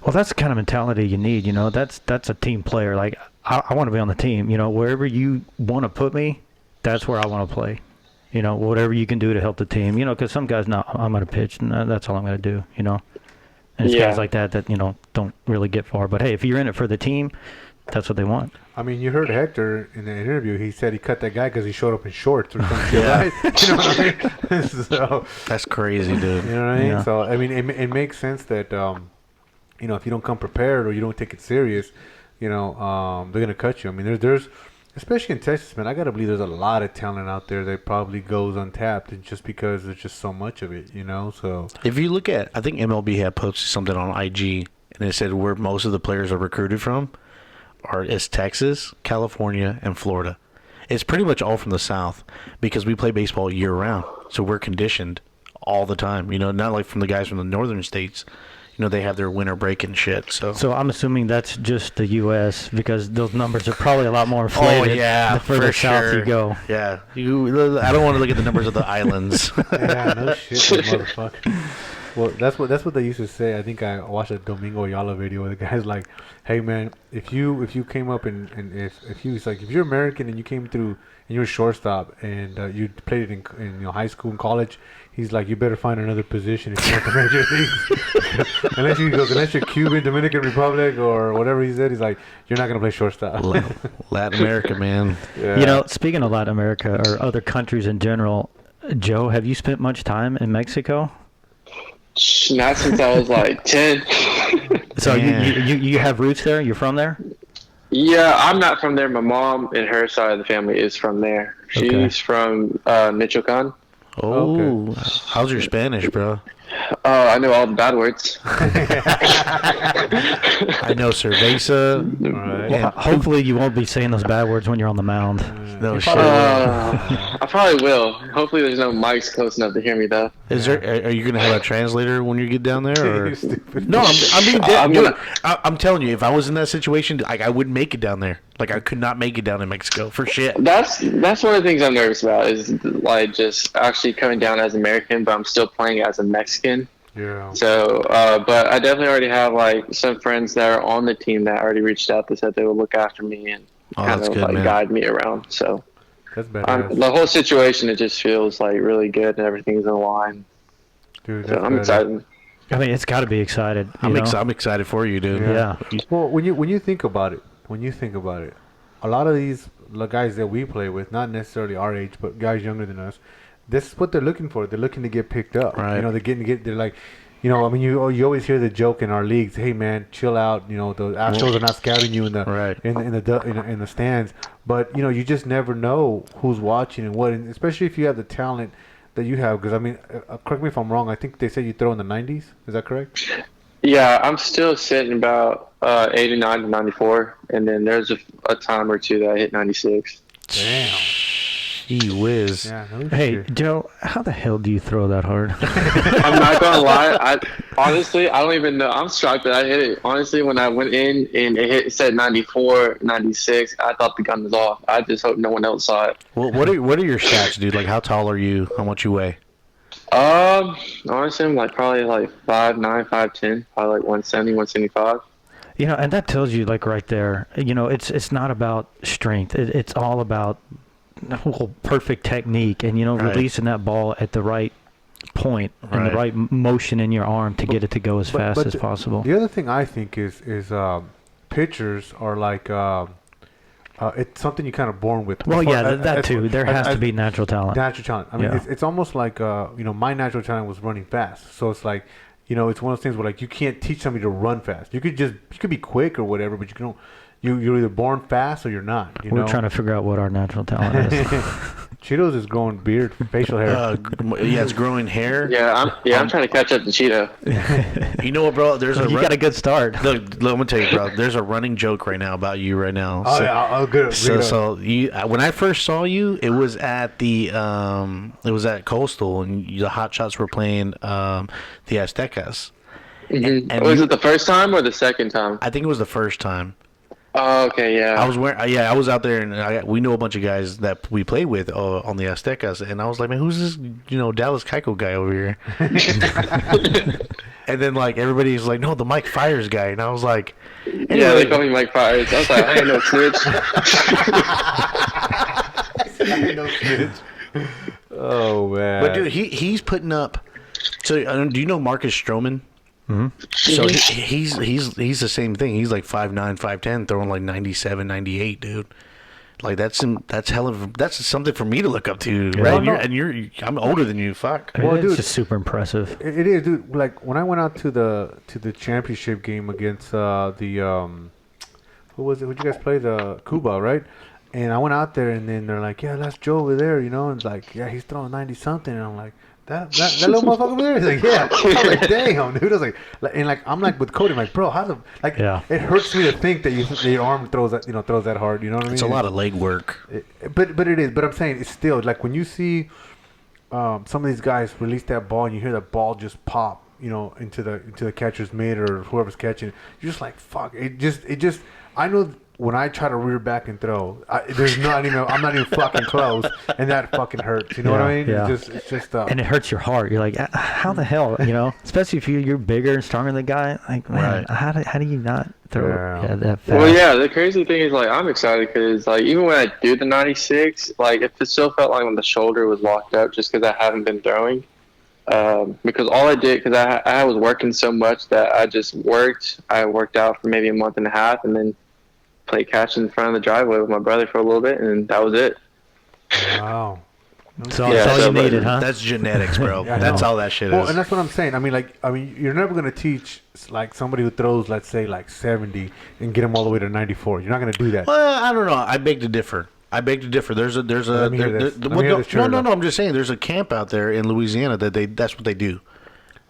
Well, that's the kind of mentality you need. That's a team player. I want to be on the team. Wherever you want to put me, that's where I want to play. Whatever you can do to help the team. Because some guys, I'm going to pitch, and that's all I'm going to do. And it's guys like that don't really get far. But hey, if you're in it for the team, that's what they want. I mean, you heard Hector in the interview. He said he cut that guy because he showed up in shorts or something, right? You know what I mean? So that's crazy, dude. You know what I mean? Yeah. So I mean, it makes sense that if you don't come prepared or you don't take it serious, they're gonna cut you. I mean, there's especially in Texas, man. I gotta believe there's a lot of talent out there that probably goes untapped, and just because there's just so much of it, So if you look at, I think MLB had posted something on IG, and it said where most of the players are recruited from. is Texas, California, and Florida. It's pretty much all from the South because we play baseball year round, so we're conditioned all the time. You know, not like from the guys from the northern states. You know, they have their winter break and shit. So I'm assuming that's just the U.S. because those numbers are probably a lot more inflated. Oh yeah, the further south you go. Yeah, I don't want to look at the numbers of the islands. Yeah, no shit, motherfucker. Well, that's what they used to say. I think I watched a Domingo Ayala video where the guy's like, "Hey man, if you came up and if you're American and you came through and you're a shortstop and you played it in high school and college, he's like, you better find another position if you want to major leagues. unless you're Cuban, Dominican Republic, or whatever he said, he's like, you're not gonna play shortstop." Latin America, man. Yeah. You know, speaking of Latin America or other countries in general, Joe, have you spent much time in Mexico? Not since I was like 10. So you have roots there? You're from there? Yeah, I'm not from there. My mom and her side of the family is from there. She's from Michoacan. Oh, okay. How's your Spanish, bro? I know all the bad words. I know cerveza. Right. Well, hopefully you won't be saying those bad words when you're on the mound. No shit. I probably will. Hopefully there's no mics close enough to hear me, though. Are you gonna have a translator when you get down there? Or? No, I'm being I'm telling you, if I was in that situation, I wouldn't make it down there. Like I could not make it down in Mexico for shit. That's one of the things I'm nervous about is like just actually coming down as American, but I'm still playing as a Mexican. Yeah. So, but I definitely already have like some friends that are on the team that already reached out that said they would look after me and kind of like guide me around. So that's better. The whole situation, it just feels like really good and everything's in line. Dude, so I'm excited. I mean, it's got to be excited. I'm excited for you, dude. Yeah. Well, when you think about it, a lot of these guys that we play with, not necessarily our age, but guys younger than us, this is what they're looking for. They're looking to get picked up. Right. You know, they're like, you know, I mean, you always hear the joke in our leagues, hey man, chill out. You know, the Astros are not scouting you in the stands, but you know, you just never know who's watching and what, and especially if you have the talent that you have. Because I mean, correct me if I'm wrong. I think they said you throw in the 90s. Is that correct? Yeah, I'm still sitting about 89 to 94, and then there's a time or two that I hit 96. Damn. Gee whiz. Yeah, no Hey, shit. Joe, how the hell do you throw that hard? I'm not gonna lie. Honestly, I don't even know. I'm shocked that I hit it. Honestly, when I went in and it said 94, 96, I thought the gun was off. I just hope no one else saw it. Well, what are your stats, dude? Like, how tall are you? How much you weigh? Honestly, I'm like probably like 5'9", 5'10", probably like 170, 175. You know, and that tells you, like right there, you know, it's not about strength. It's all about perfect technique and, you know, releasing that ball at the right point and the right motion in your arm to get it to go as fast as possible. The other thing I think is pitchers are like it's something you kind of born with. Well, that too. There has to be natural talent. Natural talent. I mean, it's almost like you know, my natural talent was running fast. So it's like, you know, it's one of those things where like you can't teach somebody to run fast. You could be quick or whatever, but you're either born fast or you're not. We're trying to figure out what our natural talent is. Cheetos is growing beard, facial hair. It's growing hair. I'm trying to catch up to Cheeto. You know what, bro? You got a good start. Look, let me tell you, bro. There's a running joke right now about you right now. Oh, yeah, good. So when I first saw you, it was at Coastal, and the Hot Shots were playing the Aztecas. Mm-hmm. And was it the first time or the second time? I think it was the first time. Oh, okay, yeah. I was out there, and we know a bunch of guys that we play with on the Aztecas, and I was like, man, who's this, you know, Dallas Keuchel guy over here? And then, like, everybody's like, no, the Mike Fires guy, and I was like, anyway. Yeah, they call me Mike Fires. I was like, I ain't no snitch. Oh man! But dude, he's putting up. So, do you know Marcus Stroman? Mm-hmm. So he's the same thing. He's like 5'9", 5'10", throwing like 97, 98, dude. Like that's something for me to look up to, right? No. I'm older than you. Fuck. Well, dude, it's just super impressive. It is, dude. Like when I went out to the championship game against who was it? Who'd you guys play? The Cuba, right? And I went out there, and then they're like, "Yeah, that's Joe over there," you know. And it's like, "Yeah, he's throwing 90 something." And I'm like, that little motherfucker over there? He's like, yeah. I was like, damn, dude. I was like, I'm like with Cody, I'm like, bro, it hurts me to think that your arm throws that hard. You know what I mean? It's a lot of leg work. But it is. But I'm saying it's still like when you see some of these guys release that ball and you hear that ball just pop, into the catcher's mitt or whoever's catching it, you're just like, fuck. It just. I know. When I try to rear back and throw, I'm not even fucking close, and that fucking hurts. You know what I mean? Yeah. It's just. And it hurts your heart. You're like, how the hell, Especially if you're bigger and stronger than the guy. Like, man, how do you not throw that fast? Well, yeah. The crazy thing is, like, I'm excited because, like, even when I do the 96, like, it still felt like when the shoulder was locked up, just because I haven't been throwing. Because all I did, because I was working so much that I just worked. I worked out for maybe a month and a half, and then played catch in front of the driveway with my brother for a little bit, and that was it. Wow. So that's all you needed, huh? That's genetics, bro. That's all that shit is. Well, and that's what I'm saying. I mean, you're never gonna teach like somebody who throws, let's say, like 70 and get them all the way to 94. You're not gonna do that. Well, I don't know. I beg to differ. There's a. Let me hear this. No. I'm just saying. There's a camp out there in Louisiana that's what they do.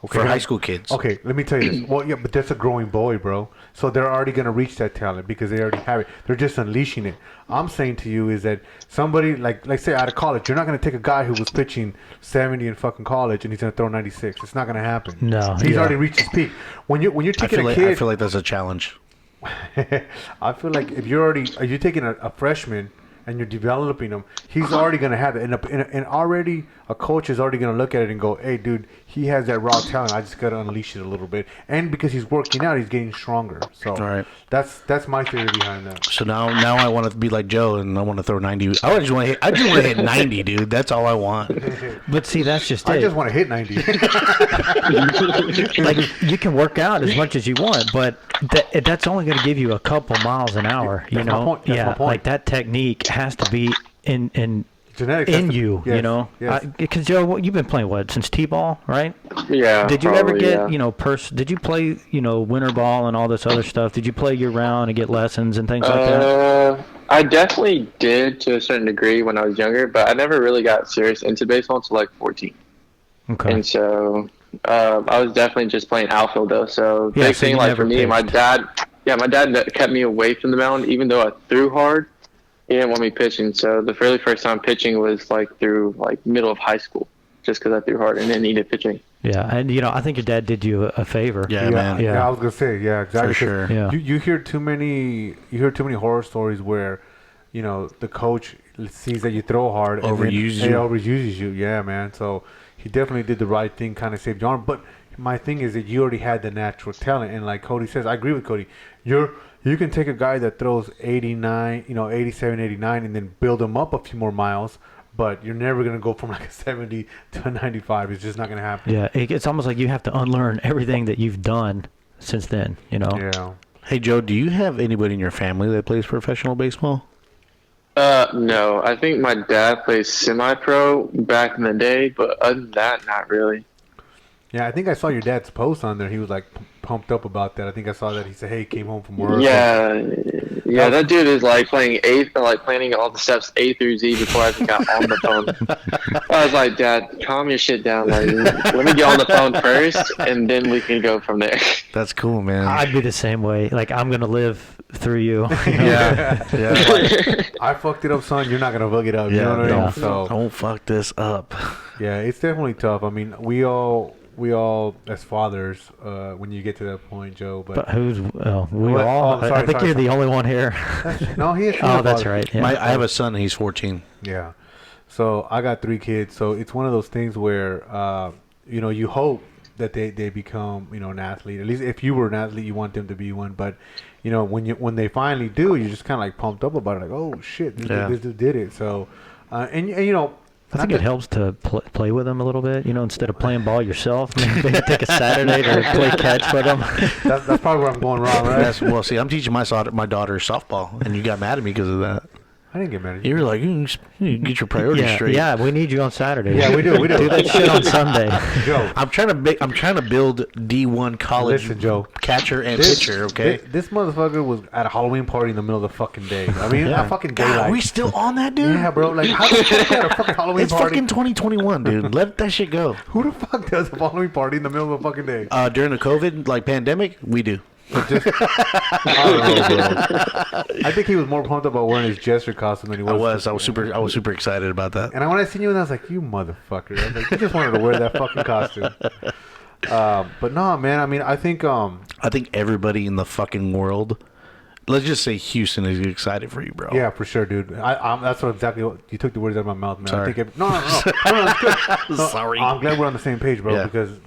Okay, for high school kids. Okay, let me tell you this. Well, yeah, but that's a growing boy, bro. So they're already going to reach that talent because they already have it. They're just unleashing it. I'm saying to you is that somebody, like say out of college, you're not going to take a guy who was pitching 70 in fucking college and he's going to throw 96. It's not going to happen. No. He's already reached his peak. When you're taking a kid... I feel like that's a challenge. I feel like if you're taking a freshman and you're developing him, he's already going to have it. And already a coach is already going to look at it and go, hey, dude, he has that raw talent. I just got to unleash it a little bit. And because he's working out, he's getting stronger. So that's my theory behind that. So now I want to be like Joe, and I want to throw 90. I just want to hit 90, dude. That's all I want. But see, that's just I just want to hit 90. Like, you can work out as much as you want, but that's only going to give you a couple miles an hour. That's my point. That's my point. Like that technique has to be in genetics in you, yes. Because Joe, you've been playing since T-ball, right? Yeah. Did you ever get did you play winter ball and all this other stuff? Did you play year round and get lessons and things like that? I definitely did to a certain degree when I was younger, but I never really got serious into baseball until like 14. Okay. And so I was definitely just playing outfield though. So big thing like for me, my dad kept me away from the mound even though I threw hard. He didn't want me pitching, so the really first time pitching was like through like middle of high school, just because I threw hard and then needed pitching. Yeah, and I think your dad did you a favor. Yeah, man. Yeah, I was gonna say, exactly. For sure. Yeah. You hear too many horror stories where, the coach sees that you throw hard and overuses you. Yeah, man. So he definitely did the right thing, kind of saved your arm. But my thing is that you already had the natural talent, and like Cody says, I agree with Cody. You can take a guy that throws 89, 87, 89, and then build him up a few more miles, but you're never going to go from like a 70 to a 95. It's just not going to happen. Yeah, it's almost like you have to unlearn everything that you've done since then, Yeah. Hey, Joe, do you have anybody in your family that plays professional baseball? No. I think my dad plays semi-pro back in the day, but other than that, not really. Yeah, I think I saw your dad's post on there. He was like pumped up about that. I think I saw that. He said, "Hey, came home from work." Yeah, that dude is like planning all the steps A through Z before I even got on the phone. I was like, Dad, calm your shit down. Like, let me get on the phone first, and then we can go from there. That's cool, man. I'd be the same way. Like, I'm gonna live through you. Yeah. Like, I fucked it up, son. You're not gonna fuck it up. You know what I mean? So don't fuck this up. Yeah, it's definitely tough. I mean, we all as fathers, when you get to that point, Joe. But who's all? I think you're the only one here. No, he is. Oh, that's right. Yeah. I have a son. He's 14. Yeah. So I got 3 kids. So it's one of those things where you hope that they become an athlete. At least if you were an athlete, you want them to be one. But when they finally do, you're just kind of like pumped up about it. Like, oh shit, this dude did it. So I think it helps to play with them a little bit, instead of playing ball yourself. Maybe take a Saturday to play catch with them. That's probably where I'm going wrong, right? See, I'm teaching my daughter softball, and you got mad at me because of that. I didn't get mad at you. You were like, you get your priorities straight. Yeah, we need you on Saturday. Yeah, we do. Do that shit on Sunday. Joe, I'm trying to build D1 college listen, Joe. catcher and pitcher. Okay. This motherfucker was at a Halloween party in the middle of the fucking day. I mean, a fucking God, daylight. are we still on that, dude? Yeah, bro. Like, how the fuck at a fucking Halloween It's party? fucking 2021, dude. Let that shit go. Who the fuck does a Halloween party in the middle of a fucking day? During the COVID pandemic, we do. I don't know, bro. I think he was more pumped about wearing his Jester costume than he was. I was super excited about that. And when I seen you, I was like, "You motherfucker!" I was like, "You just wanted to wear that fucking costume." But no, man. I mean, I think everybody in the fucking world, let's just say Houston, is excited for you, bro. yeah, for sure, dude. That's exactly what you took the words out of my mouth, man. Sorry. I think no, that's good. No, Sorry. I'm glad we're on the same page, bro. Yeah. Because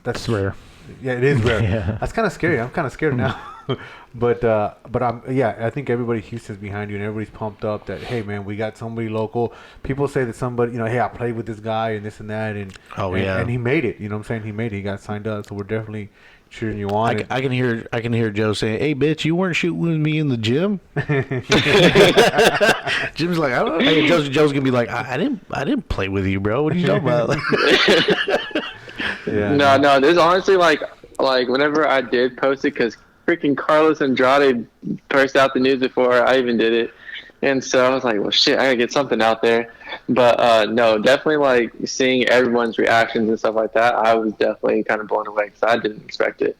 that's rare. Yeah, it is rare. Yeah. That's kind of scary. I'm kind of scared now. but I think everybody in Houston's behind you and everybody's pumped up that, hey, man, we got somebody local. People say that somebody, hey, I played with this guy and this and that. And he made it. You know what I'm saying? He made it. He got signed up. So we're definitely cheering you on. I can hear Joe saying, "Hey, bitch, you weren't shooting with me in the gym." Jim's like, I don't know. Hey, Joe's gonna be like, I didn't play with you, bro. What are you talking about? Yeah. No. There's honestly like whenever I did post it, because freaking Carlos Andrade posted out the news before I even did it, and so I was like, well, shit, I gotta get something out there. But no, definitely like seeing everyone's reactions and stuff like that, I was definitely kind of blown away because I didn't expect it.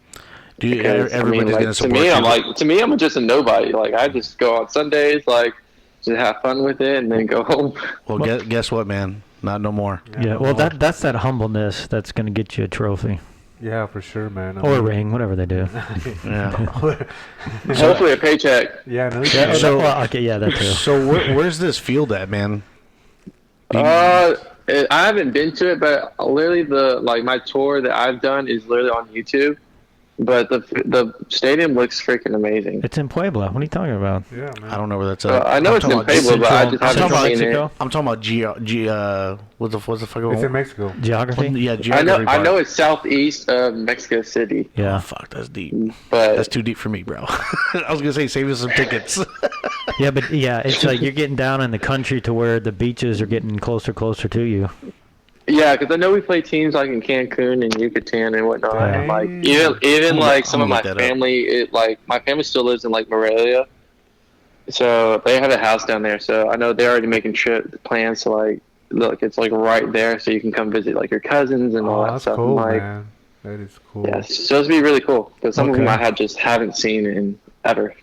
Dude, everybody's gonna support you. To me, I'm just a nobody. Like, I just go on Sundays, like, just have fun with it, and then go home. Well, guess what, man? Not no more. Yeah, well, that's that humbleness that's going to get you a trophy. Yeah, for sure, man. Or a ring, whatever they do. Yeah. Hopefully a paycheck. Yeah, no, Okay, yeah, that too. So where's this field at, man? I haven't been to it, but literally my tour that I've done is literally on YouTube. But the stadium looks freaking amazing. It's in Puebla. What are you talking about? Yeah, man. I don't know where that's at. I know it's in Puebla, but I just haven't seen it. I'm talking about what's the fuck? It's in Mexico. Geography? Yeah, geography. I know it's southeast of Mexico City. Yeah. Oh, fuck, that's deep. But That's too deep for me, bro. I was gonna say save us some tickets. Yeah, but it's like you're getting down in the country to where the beaches are getting closer to you. yeah, because I know we play teams like in Cancun and Yucatan and whatnot. Yeah. And like even like some of my look that up. family, my family still lives in like Morelia, so they have a house down there. So I know they're already making trip plans to like look. It's like right there, so you can come visit like your cousins and all that That's stuff. cool, And, like, man. That is cool. yeah, it's supposed to be really cool because some of them Okay. I just haven't seen in ever.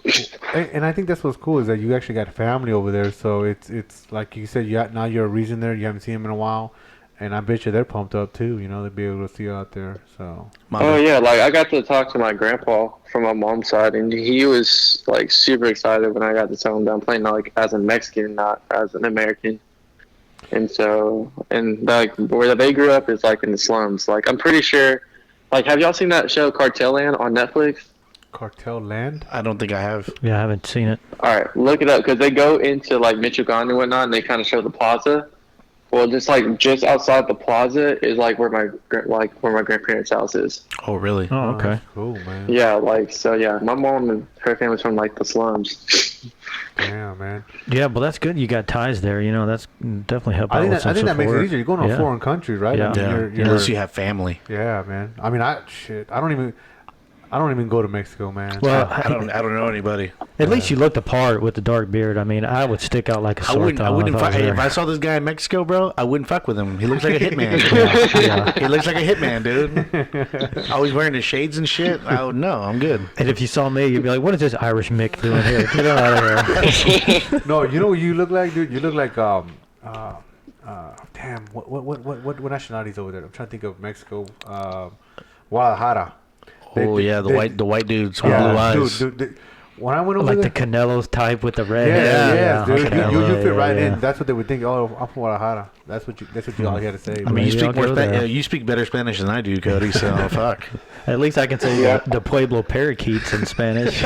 And I think that's what's cool is that you actually got family over there. So it's like you said, now you're a reason there. You haven't seen them in a while. And I bet you they're pumped up too. They'll be able to see you out there. So. Oh yeah, like I got to talk to my grandpa from my mom's side, and he was like super excited when I got to tell him that I'm playing like as a Mexican, not as an American. And so, like where they grew up is like in the slums. Like I'm pretty sure, like have y'all seen that show Cartel Land on Netflix? Cartel Land? I don't think I have. Yeah, I haven't seen it. All right, look it up because they go into like Michoacan and whatnot, and they kind of show the plaza. Well, just outside the plaza is like where my grandparents' house is. Oh, really? Oh, okay. That's cool, man. Yeah, my mom and her family's from like the slums. Yeah, man. Yeah, well, that's good. You got ties there. That's definitely help out I think with some that makes it support. easier. You're going to a foreign country, right? Yeah. I mean, Yeah. Unless you have family. Yeah, man. I mean, I don't even go to Mexico, man. Well, I don't know anybody. at least you looked apart with the dark beard. I mean, I would stick out like a sore I thumb wouldn't if I was there. if I saw this guy in Mexico, bro, I wouldn't fuck with him. He looks like a hitman. Yeah. He looks like a hitman, dude. Always wearing his shades and shit. No, I'm good. And if you saw me, you'd be like, what is this Irish Mick doing here? Get out of here. No, you know what you look like, dude? You look like damn, what nationality's over there? I'm trying to think of Mexico. Guadalajara. The white dudes with blue eyes. Dude, when I went over Like there, the Canelo's type with the red hair. yeah, dude, Canelo, you fit right yeah. in. That's what they would think. Oh, I'm from Guadalajara. That's what you all had to say. I mean, Maybe I'll go there. you speak better Spanish than I do, Cody. So fuck. At least I can say the Pueblo parakeets in Spanish.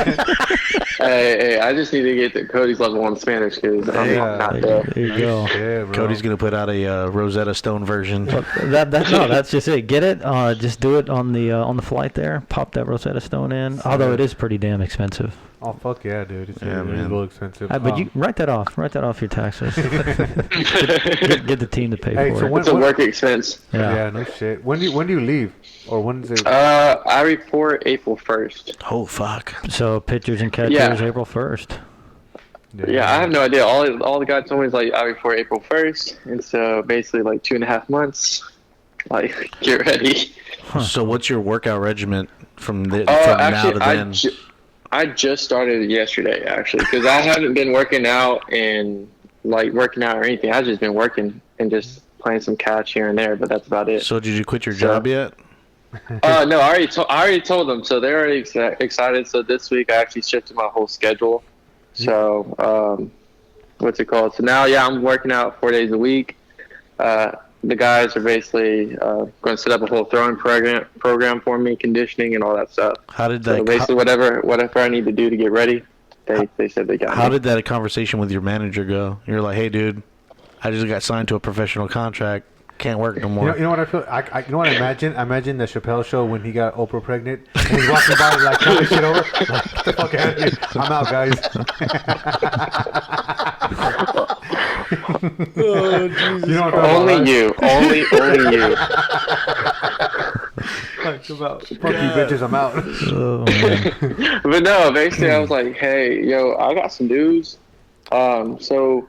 Hey, I just need to get to Cody's level on Spanish because I'm not there. There you go. Yeah, bro. Cody's gonna put out a Rosetta Stone version. That's just it. Get it. Just do it on the flight there. Pop that Rosetta Stone in. Although it is pretty damn expensive. Oh fuck yeah, dude! It's Yeah, a man. little expensive. But you write that off. Write that off your taxes. get the team to pay Hey, for so it. when- It's a work expense. Yeah, no shit. When do you leave, or when is it? I report April 1st. Oh fuck. So pitchers and catchers Yeah. April 1st. Yeah, I have no idea. All the guy told me is like I report April 1st, and so basically like 2.5 months. Like, get ready. So what's your workout regimen from now Actually, to then? I just started yesterday actually because I haven't been working out or anything. I've just been working and just playing some catch here and there, but that's about it. So did you quit your job yet? No, I already told them, so they're already excited. So this week I actually shifted my whole schedule. So what's it called? So now, yeah, I'm working out 4 days a week. The guys are basically going to set up a whole throwing program for me, conditioning and all that stuff. How did So that? basically, whatever I need to do to get ready, they said they got me. How did that conversation with your manager go? You're like, hey, dude, I just got signed to a professional contract. Can't work no more. You know what I feel? You know what I imagine? I imagine the Chappelle show when he got Oprah pregnant and he's walking by like throwing shit over. Like, get the fuck out of here! I'm out, guys. Oh, Jesus. You know what I'm only talking you, only you. Like, fuck you, bitches! I'm out. Oh, man. But no, basically I was like, hey, yo, I got some news. So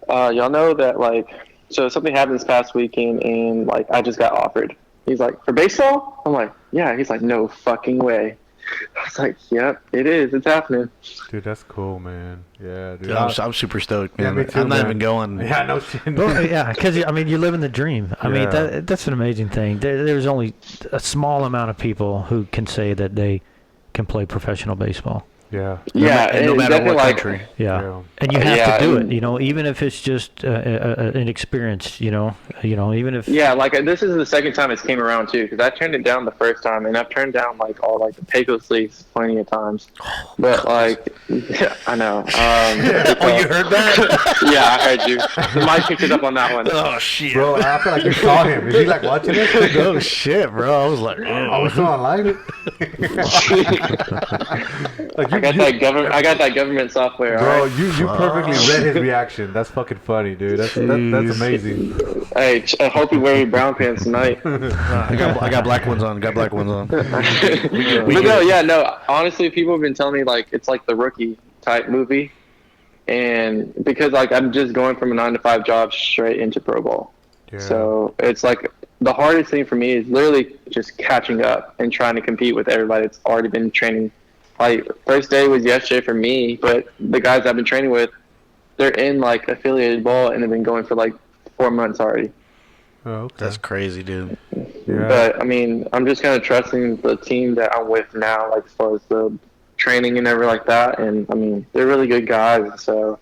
y'all know that so something happened this past weekend and I just got offered. He's like, for baseball? I'm like, yeah. He's like, no fucking way. I was like, yep, it is. It's happening. Dude, that's cool, man. Yeah, dude. Dude, I'm super stoked, man. Yeah, me too, I'm not man. even going. Yeah, no shit. Well, yeah, because you're living the dream. I mean, that's an amazing thing. There's only a small amount of people who can say that they can play professional baseball. Yeah. No matter what country. Yeah. And you have to do it. Even if it's just an experience. Even if. Yeah, this is the second time it's came around too, because I turned it down the first time, and I've turned down all the Pecos leagues plenty of times. But yeah, I know. Oh, you heard that? Yeah, I heard you. Mike picked it up on that one. Oh shit, bro! I feel like you saw him. Is he watching it? Oh shit, bro! I was like, I was still online. I got that government software. Bro, right? you perfectly read his reaction. That's fucking funny, dude. That's amazing. Hey, I hope you wear your brown pants tonight. I got black ones on. But no. Honestly, people have been telling me it's like the Rookie type movie, and because I'm just going from a 9-to-5 job straight into pro ball. Yeah. So it's the hardest thing for me is literally just catching up and trying to compete with everybody that's already been training. First day was yesterday for me, but the guys I've been training with, they're in affiliated ball and they've been going for 4 months already. Oh, okay. That's crazy, dude. Yeah. But I mean, I'm just kind of trusting the team that I'm with now, as far as the training and everything like that. And I mean, they're really good guys. So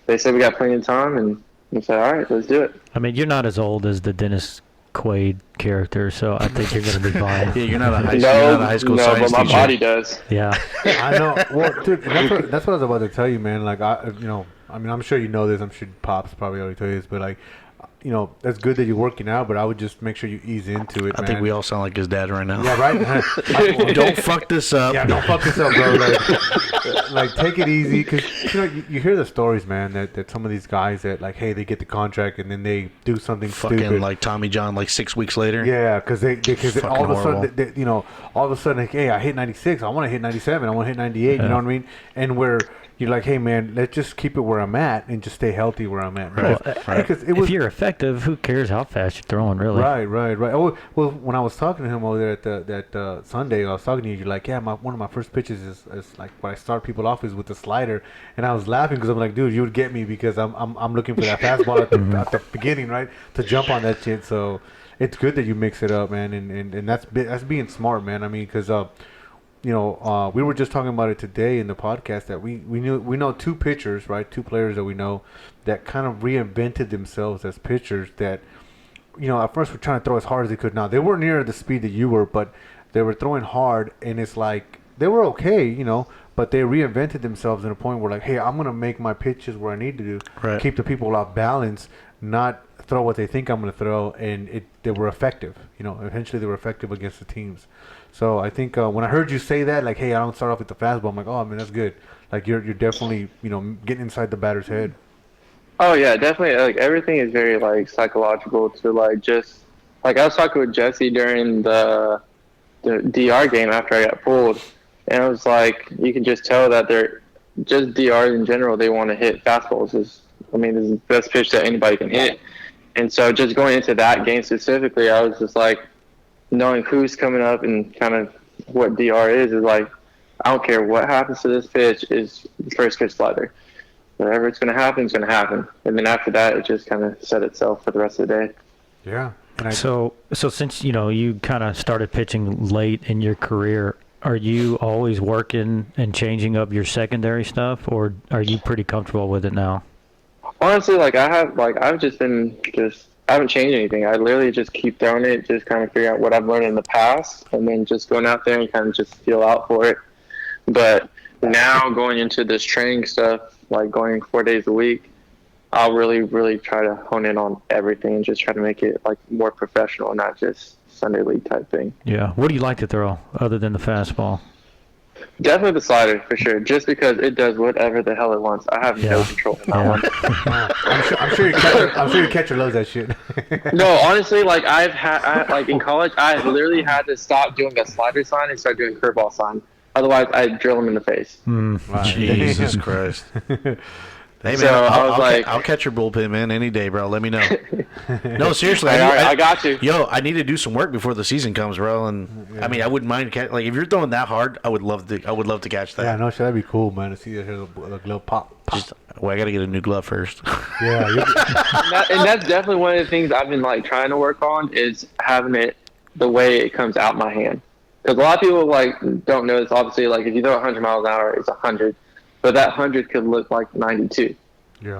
they said we got plenty of time, and we said, all right, let's do it. I mean, you're not as old as the Dennis Quaid character, so I think you're going to be fine. Yeah, you're not a high school science but my teacher. body does. Yeah. I know. Well, dude, that's what I was about to tell you, man. I'm sure you know this. I'm sure Pops probably already told you this, but that's good that you're working out, but I would just make sure you ease into it, I think we all sound like his dad right now. Yeah, right? Don't fuck this up. Yeah, don't fuck this up, bro. Take it easy, because you hear the stories, man, that some of these guys that hey, they get the contract and then they do something fucking stupid. Tommy John 6 weeks later. Yeah, because all of a horrible. sudden, all of a sudden, hey, I hit 96, I want to hit 97, I want to hit 98. You know what I mean? And you're like, hey, man, let's just keep it where I'm at and just stay healthy where I'm at. Because if you're effective, who cares how fast you're throwing, really? Right. Oh, well, when I was talking to him over there at that Sunday, I was talking to you. You're like, yeah, one of my first pitches is when I start people off is with the slider, and I was laughing because I'm like, dude, you would get me because I'm looking for that fastball at the beginning, right, to jump on that shit. So it's good that you mix it up, man, and that's being smart, man. I mean, because we were just talking about it today in the podcast that we know two pitchers, right? Two players that we know that kind of reinvented themselves as pitchers that, at first were trying to throw as hard as they could. Now, they weren't near the speed that you were, but they were throwing hard, and it's they were okay, but they reinvented themselves in a point where like, hey, I'm gonna make my pitches where I need to do, keep the people off balance, not throw what they think I'm gonna throw, and they were effective. Eventually they were effective against the teams. So I think when I heard you say that, like, hey, I don't start off with the fastball, I'm like, oh man, that's good. Like you're definitely getting inside the batter's head. Oh yeah, definitely. Like everything is very like psychological to like just like I was talking with Jesse during the DR game after I got pulled, and it was like you can just tell that they're just DRs in general. They want to hit fastballs. This is the best pitch that anybody can hit. And so just going into that game specifically, I was just like knowing who's coming up and kind of what DR is like. I don't care what happens to this pitch. Is the first pitch slider. Whatever it's going to happen, it's going to happen. And then after that, it just kind of set itself for the rest of the day. Yeah. So since, you kind of started pitching late in your career, are you always working and changing up your secondary stuff, or are you pretty comfortable with it now? Honestly, I haven't changed anything. I literally just keep throwing it, just kind of figure out what I've learned in the past, and then just going out there and kind of just feel out for it. But now going into this training stuff, like going 4 days a week, I'll really, really try to hone in on everything and just try to make it like more professional, not just Sunday league type thing. Yeah. What do you like to throw other than the fastball? Definitely the slider for sure, just because it does whatever the hell it wants. I have no control in that one. I'm sure your catcher loves that shit. No, honestly, in college, I literally had to stop doing a slider sign and start doing curveball sign. Otherwise, I'd drill him in the face. Wow. Jesus Christ. Hey, man, So I'll catch your bullpen, man, any day, bro. Let me know. No, seriously. I got you. Yo, I need to do some work before the season comes, bro. And I wouldn't mind if you're throwing that hard, I would love to catch that. Yeah, no, that'd be cool, man, to see the glove pop. I got to get a new glove first. Yeah. And that's definitely one of the things I've been trying to work on is having it the way it comes out my hand. Because a lot of people don't know this. Obviously, if you throw 100 miles an hour, it's 100. But that 100 could look like 92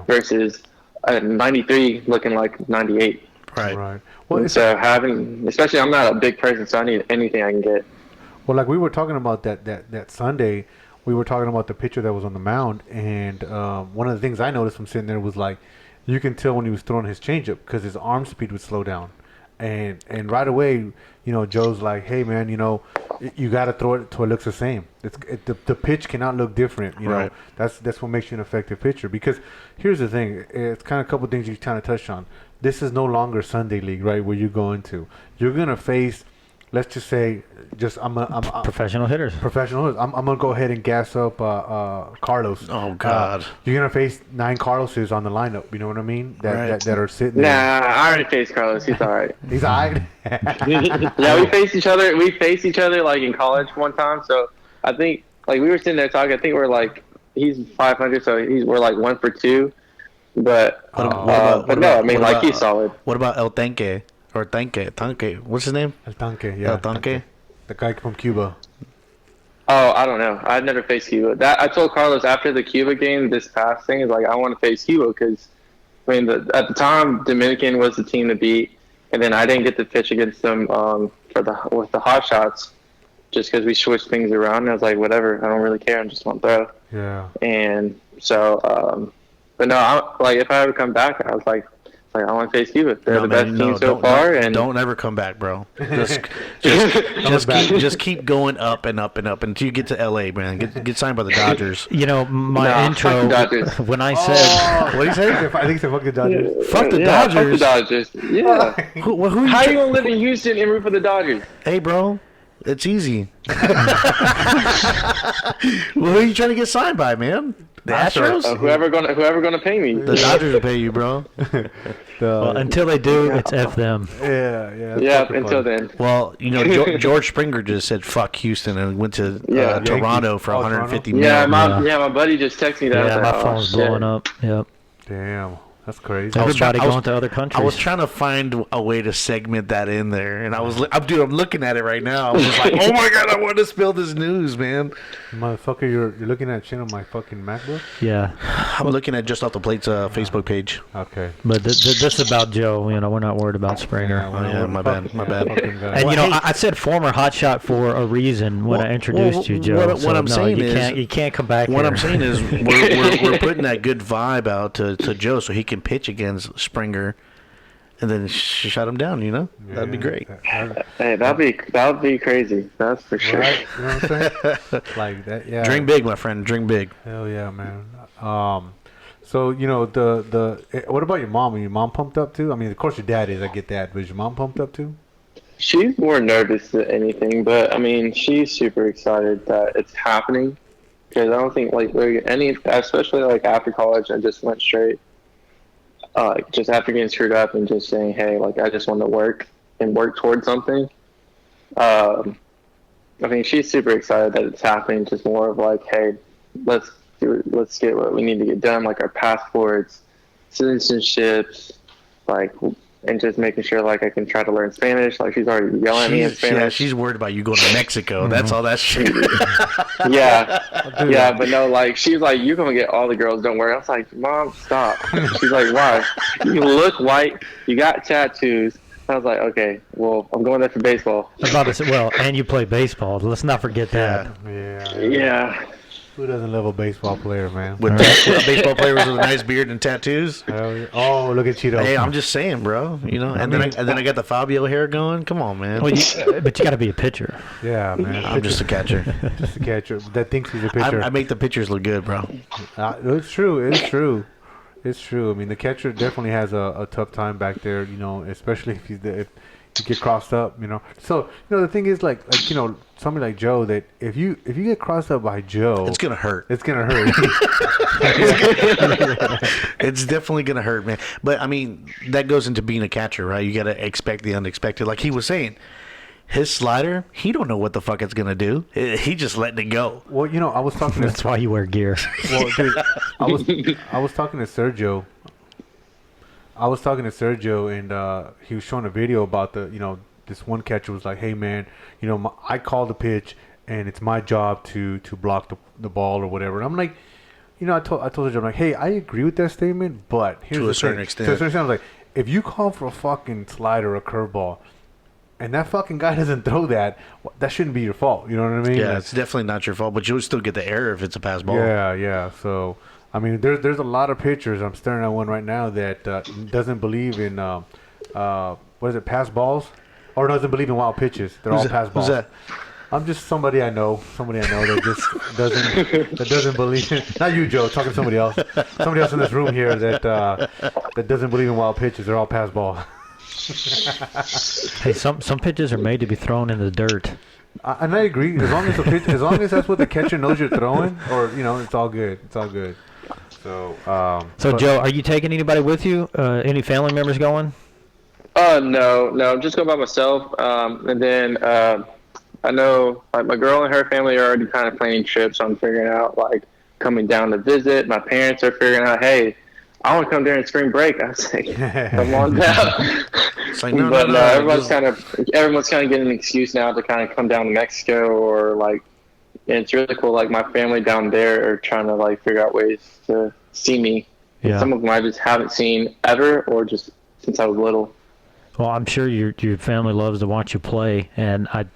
versus 93 looking like 98. Right. Well, so especially I'm not a big person, so I need anything I can get. Well, like we were talking about that Sunday, we were talking about the pitcher that was on the mound, and one of the things I noticed from sitting there was you can tell when he was throwing his changeup because his arm speed would slow down. And right away, Joe's like, hey, man, you got to throw it till it looks the same. The pitch cannot look different. Right. That's what makes you an effective pitcher. Because here's the thing. It's kind of a couple things you kind of touched on. This is no longer Sunday League, right, where you're going to. You're going to face, let's just say, I'm professional hitters. I'm going to go ahead and gas up Carlos. Oh, God. You're going to face 9 Carloses on the lineup. You know what I mean? That are sitting there. Nah, I already faced Carlos. He's all right. He's all right? Yeah, we faced each other. We faced each other, in college one time. So I think, we were sitting there talking. I think we're, he's 500, so we're, 1 for 2. But, he's solid. What about El Tanque? Or Tanque. What's his name? El Tanque, yeah. El Tanque. The guy from Cuba. Oh, I don't know. I've never faced Cuba. I told Carlos after the Cuba game, this past thing is I want to face Cuba because, at the time, Dominican was the team to beat, and then I didn't get to pitch against them with the hot shots just because we switched things around. And I was like, whatever, I don't really care. I just want to throw. Yeah. And so, but no, if I ever come back, I was like, I want to face Cuba. They're the best team so far, and don't ever come back, bro. Just keep going up and up and up until you get to LA, man. Get signed by the Dodgers. My intro when I said, what did he say? I think he said fuck the Dodgers. Fuck the Dodgers. Fuck the Dodgers. Yeah. How are you gonna live in Houston and root for the Dodgers? Hey, bro. It's easy. Who are you trying to get signed by, man? The Astros? Whoever gonna pay me. The Dodgers will pay you, bro. Until they do, it's F them. Yeah. Until then. Well, George Springer just said fuck Houston and went to Toronto for $150 million. Yeah, my buddy just texted me that. Yeah, my phone's blowing up. Yep. Damn. That's crazy. Everybody going to other countries. I was trying to find a way to segment that in there, and I'm looking at it right now. I was just like, oh my god, I want to spill this news, man. Motherfucker, you're looking at shit on my fucking MacBook? Yeah. I'm looking at Just Off the Plate's Facebook page. Okay. But this is about Joe. You know, we're not worried about Springer. Yeah, my bad. And you know, I said former hotshot for a reason when I introduced you, Joe. What I'm saying is, you can't come back. What I'm saying is, we're putting that good vibe out to Joe so he can pitch against Springer, and then shut him down. You know, that'd be great. Hey, that'd be crazy. That's for sure. Right? You know what I'm saying? Like that. Yeah. Drink big, my friend. Drink big. Hell yeah, man. So you know what about your mom? Are your mom pumped up too? I mean, of course your dad is. I get that, but is your mom pumped up too? She's more nervous than anything, but I mean, she's super excited that it's happening. Because I don't think especially like after college, I just went straight. Just after getting screwed up and just saying, hey, like I just want to work towards something. I mean, she's super excited that it's happening. Just more of like, hey, let's get what we need to get done, like our passports, citizenships, like, and just making sure like I can try to learn Spanish. Like she's already yelling at me in Spanish. Yeah, she's worried about you going to Mexico. That's all that shit. yeah, but no, like she's like, you're gonna get all the girls. Don't worry. I was like, Mom, stop. She's like, why? You look white. You got tattoos. I was like, okay, well, I'm going there for baseball. About to say, well, and you play baseball. Let's not forget that. Yeah. Who doesn't love a baseball player, man? With a baseball player with a nice beard and tattoos. Yeah. Oh, look at Cheeto. Hey, I'm just saying, bro. You know, and then I got the Fabio hair going. Come on, man. Well, but you got to be a pitcher. Yeah, man. I'm just a catcher. Just a catcher that thinks he's a pitcher. I make the pitchers look good, bro. It's true. It's true. It's true. I mean, the catcher definitely has a tough time back there. You know, especially if you get crossed up. You know. So you know the thing is like you know somebody like Joe that if you get crossed up by Joe, it's gonna hurt. It's gonna hurt. It's definitely gonna hurt, man. But I mean, that goes into being a catcher, right? You gotta expect the unexpected. Like he was saying, his slider, he don't know what the fuck it's gonna do. He just letting it go. Well, you know, I was talking. That's why you wear gear. Well, dude, I was talking to Sergio. And he was showing a video about this one catcher was like, hey man, you know, I call the pitch and it's my job to block the ball or whatever. And I'm like, you know, I told Sergio, I'm like, hey, I agree with that statement, but here's to the a certain thing. extent. To a certain extent, I was like, if you call for a fucking slider or a curveball, and that fucking guy doesn't throw that shouldn't be your fault. You know what I mean? Yeah, like, it's definitely not your fault, but you'll still get the error if it's a pass ball. Yeah. So, I mean, there's a lot of pitchers. I'm staring at one right now that doesn't believe in what is it, pass balls, or doesn't believe in wild pitches. They're all pass balls. Who's that? I'm just somebody I know that just doesn't believe in. Not you, Joe. Talking to somebody else. Somebody else in this room here that doesn't believe in wild pitches. They're all pass ball. Hey, some pitches are made to be thrown in the dirt. And I agree. As long as that's what the catcher knows you're throwing, or you know, it's all good. It's all good. So, Joe, are you taking anybody with you? Any family members going? No, I'm just going by myself. And then I know like my girl and her family are already kind of planning trips. So I'm figuring out like coming down to visit. My parents are figuring out, hey, I want to come during spring break. I was like, come on down. It's like, no, everyone's kind of getting an excuse now to kind of come down to Mexico or like. And it's really cool. Like my family down there are trying to like figure out ways to see me. Yeah. Some of them I just haven't seen ever, or just since I was little. Well, I'm sure your family loves to watch you play, and I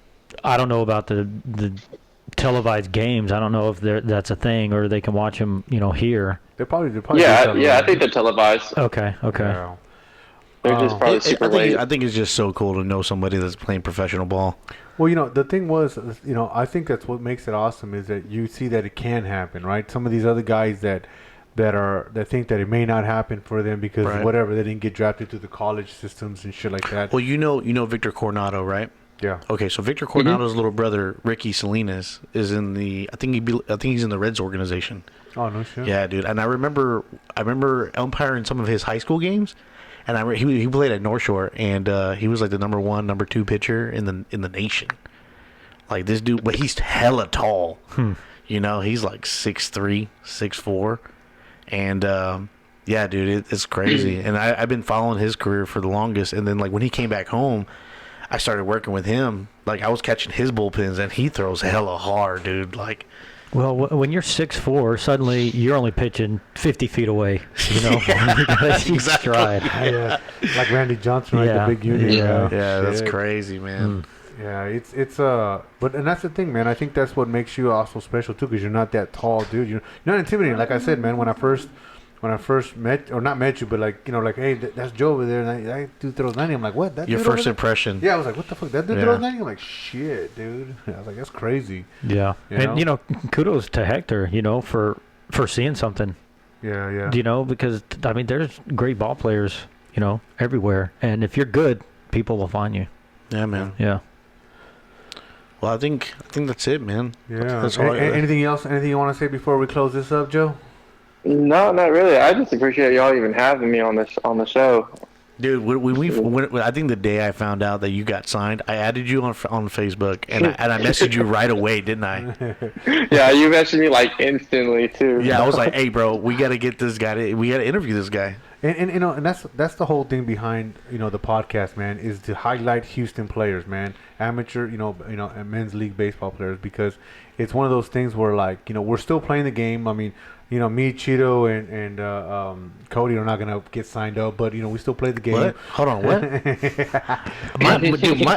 don't know about the televised games. I don't know if that's a thing, or they can watch them, you know, here. They're probably yeah. I think they're televised. Okay. Yeah. They're just probably super late. I think it's just so cool to know somebody that's playing professional ball. Well, you know, the thing was, you know, I think that's what makes it awesome is that you see that it can happen, right? Some of these other guys that think that it may not happen for them because whatever, they didn't get drafted to the college systems and shit like that. Well, you know Victor Coronado, right? Yeah. Okay, so Victor Coronado's little brother, Ricky Salinas, is in the I think he's in the Reds organization. Oh, no shit. Yeah, dude. And I remember umpiring some of his high school games. And he played at North Shore, and he was like the number 1, number 2 pitcher in the nation. Like this dude, but he's hella tall. You know, he's like 6'3", 6'4", and Yeah, dude, it's crazy. And I've been following his career for the longest. And then, like, when he came back home, I started working with him. Like, I was catching his bullpens, and he throws hella hard, dude. Like, well, when you're 6'4", suddenly you're only pitching 50 feet away. You know, exactly. Stride. Yeah, like Randy Johnson, right? The big unit. Yeah, that's crazy, man. Yeah, it's but and that's the thing, man. I think that's what makes you also special too, because you're not that tall, dude. You're not intimidating. Like I said, man, when I first met, or not met you, but like, you know, like, hey, that's Joe over there, and that dude throws 90. I'm like, what? That Your dude first impression. Yeah, I was like, what the fuck? That dude throws 90? I'm like, shit, dude. I was like, that's crazy. Yeah, and you know, kudos to Hector, you know, for seeing something. Yeah. You know, because I mean, there's great ball players, you know, everywhere, and if you're good, people will find you. Yeah, man. Yeah. Well, I think that's it, man. Yeah. That's all. Anything else? Anything you want to say before we close this up, Joe? No, not really. I just appreciate y'all even having me on the show. Dude, when I think the day I found out that you got signed, I added you on Facebook, and I messaged you right away, didn't I? Yeah, you messaged me like instantly too. Yeah, I was like, hey, bro, we got to get this guy. We got to interview this guy. And you know, and that's the whole thing behind, you know, the podcast, man, is to highlight Houston players, man, amateur, you know, and men's league baseball players, because it's one of those things where, like, you know, we're still playing the game. I mean, you know, me, Cheeto, and Cody are not gonna get signed up, but you know, we still play the game. What? Hold on, what?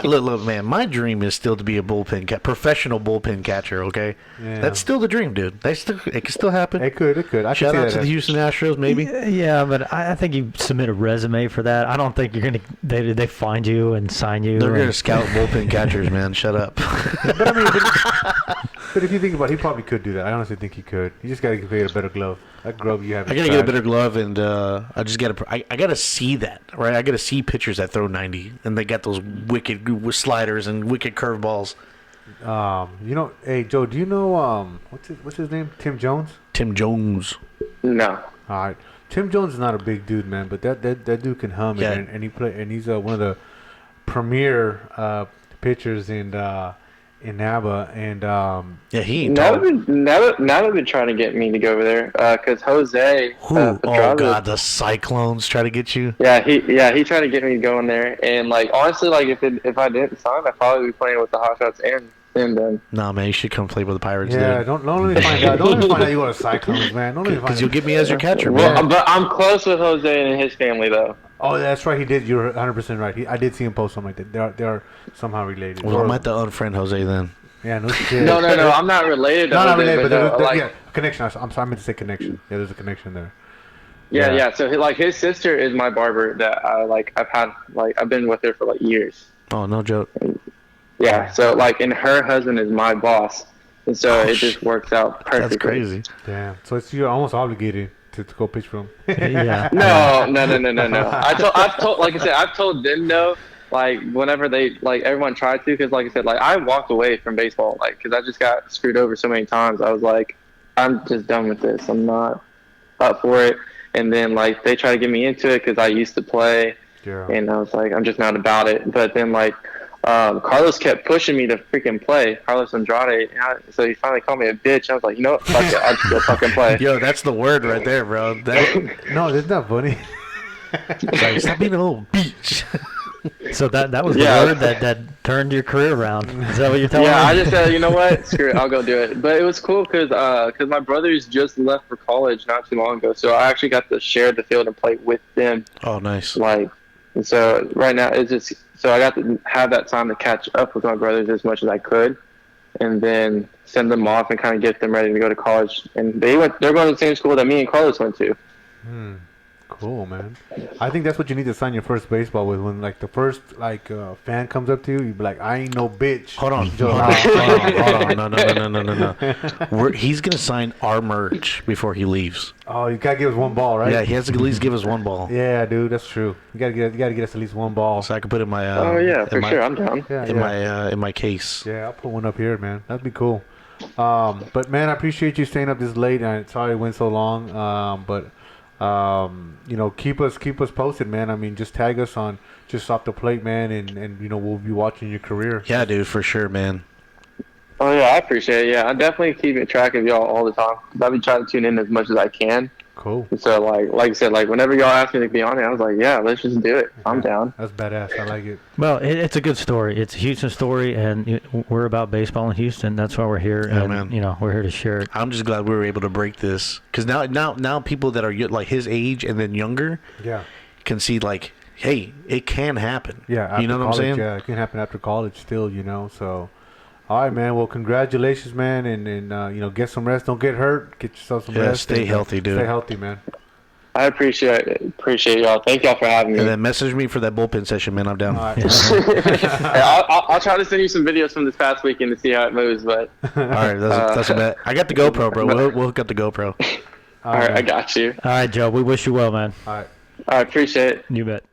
Look, man, my dream is still to be a professional bullpen catcher. Okay, that's still the dream, dude. It can still happen. It could. Shout out to the Houston Astros, maybe. Yeah, but I think you submit a resume for that. I don't think you're gonna. They find you and sign you. They're gonna scout bullpen catchers, man. Shut up. But I mean, but if you think about it, he probably could do that. I honestly think he could. You just gotta get a better glove. That glove you have. I gotta get a better glove, and I just gotta. I gotta see that, right? I gotta see pitchers that throw 90, and they got those wicked sliders and wicked curveballs. You know, hey Joe, do you know what's his name? Tim Jones. Tim Jones. No. All right. Tim Jones is not a big dude, man, but that dude can hum, and he's one of the premier pitchers in NABA, and NABA been trying to get me to go over there because Jose. Oh God, the Cyclones try to get you. Yeah, he tried to get me to go in there, and like honestly, like if I didn't sign, I'd probably be playing with the Hotshots and them. Nah, man, you should come play with the Pirates. Yeah, dude. don't let me find out. Don't let me find out you go to Cyclones, man. Don't let me find out. Because you'll get me as your catcher, well, man. But I'm close with Jose and his family, though. Oh, that's right. He did. You're 100% right. I did see him post something like that. They are somehow related. Well, I might have to unfriend Jose then. Yeah, no shit. No. I'm not related. No, not related, but like, yeah, connection. I'm sorry, I meant to say connection. Yeah, there's a connection there. Yeah. So like his sister is my barber that I've been with her for like years. Oh, no joke. Yeah. So like, and her husband is my boss, and so it just works out perfectly. That's crazy. Damn. So you're almost obligated to go pitch for him. Yeah. No. I've told them no. Like whenever they everyone tried to, because like I said, like I walked away from baseball, like because I just got screwed over so many times. I was like, I'm just done with this. I'm not up for it. And then like they tried to get me into it because I used to play, and I was like, I'm just not about it. But then like Carlos kept pushing me to freaking play, Carlos Andrade. So he finally called me a bitch. I was like, you know what, fuck it, I'll just go fucking play. Yo, that's the word right there, bro. No, that's not funny. Like, stop being a little bitch. So that was the word that turned your career around. Is that what you're telling me? Yeah, I just said, you know what, screw it, I'll go do it. But it was cool because my brothers just left for college not too long ago, so I actually got to share the field and play with them. Oh, nice. Like, and so right now it's just so I got to have that time to catch up with my brothers as much as I could, and then send them off and kind of get them ready to go to college. And they're going to the same school that me and Carlos went to. Cool, man. I think that's what you need to sign your first baseball with. When like the first fan comes up to you, you be like, "I ain't no bitch." Hold on. No. He's gonna sign our merch before he leaves. Oh, you gotta give us one ball, right? Yeah, he has to at least give us one ball. Yeah, dude, that's true. You gotta get us at least one ball, so I can put it in my. Sure, I'm down. In my case. Yeah, I'll put one up here, man. That'd be cool. But man, I appreciate you staying up this late. And sorry it went so long. But. You know, keep us posted, man. I mean, just tag us on Just Off the Plate, man, and you know, we'll be watching your career. Yeah, dude, for sure, man. Oh yeah, I appreciate it. Yeah, I'm definitely keeping track of y'all all the time. I've been trying to tune in as much as I can. Cool. So like I said, like whenever y'all asked me to be on it, I was like, yeah, let's just do it. I'm down. That's badass. I like it. Well, it's a good story. It's a Houston story, and we're about baseball in Houston. That's why we're here. Yeah, and, man. You know, we're here to share it. I'm just glad we were able to break this, because now people that are like his age and then younger, can see like, hey, it can happen. Yeah, you know what college, I'm saying? Yeah, it can happen after college still. You know, so. All right, man. Well, congratulations, man, and you know, get some rest. Don't get hurt. Get yourself some rest. Stay healthy, dude. Stay healthy, man. I appreciate y'all. Thank y'all for having me. And then message me for that bullpen session, man. I'm down. All right. I'll try to send you some videos from this past weekend to see how it moves. But all right, that's a bet. I got the GoPro, bro. We'll hook up the GoPro. All right, I got you. All right, Joe. We wish you well, man. All right. I appreciate it. You bet.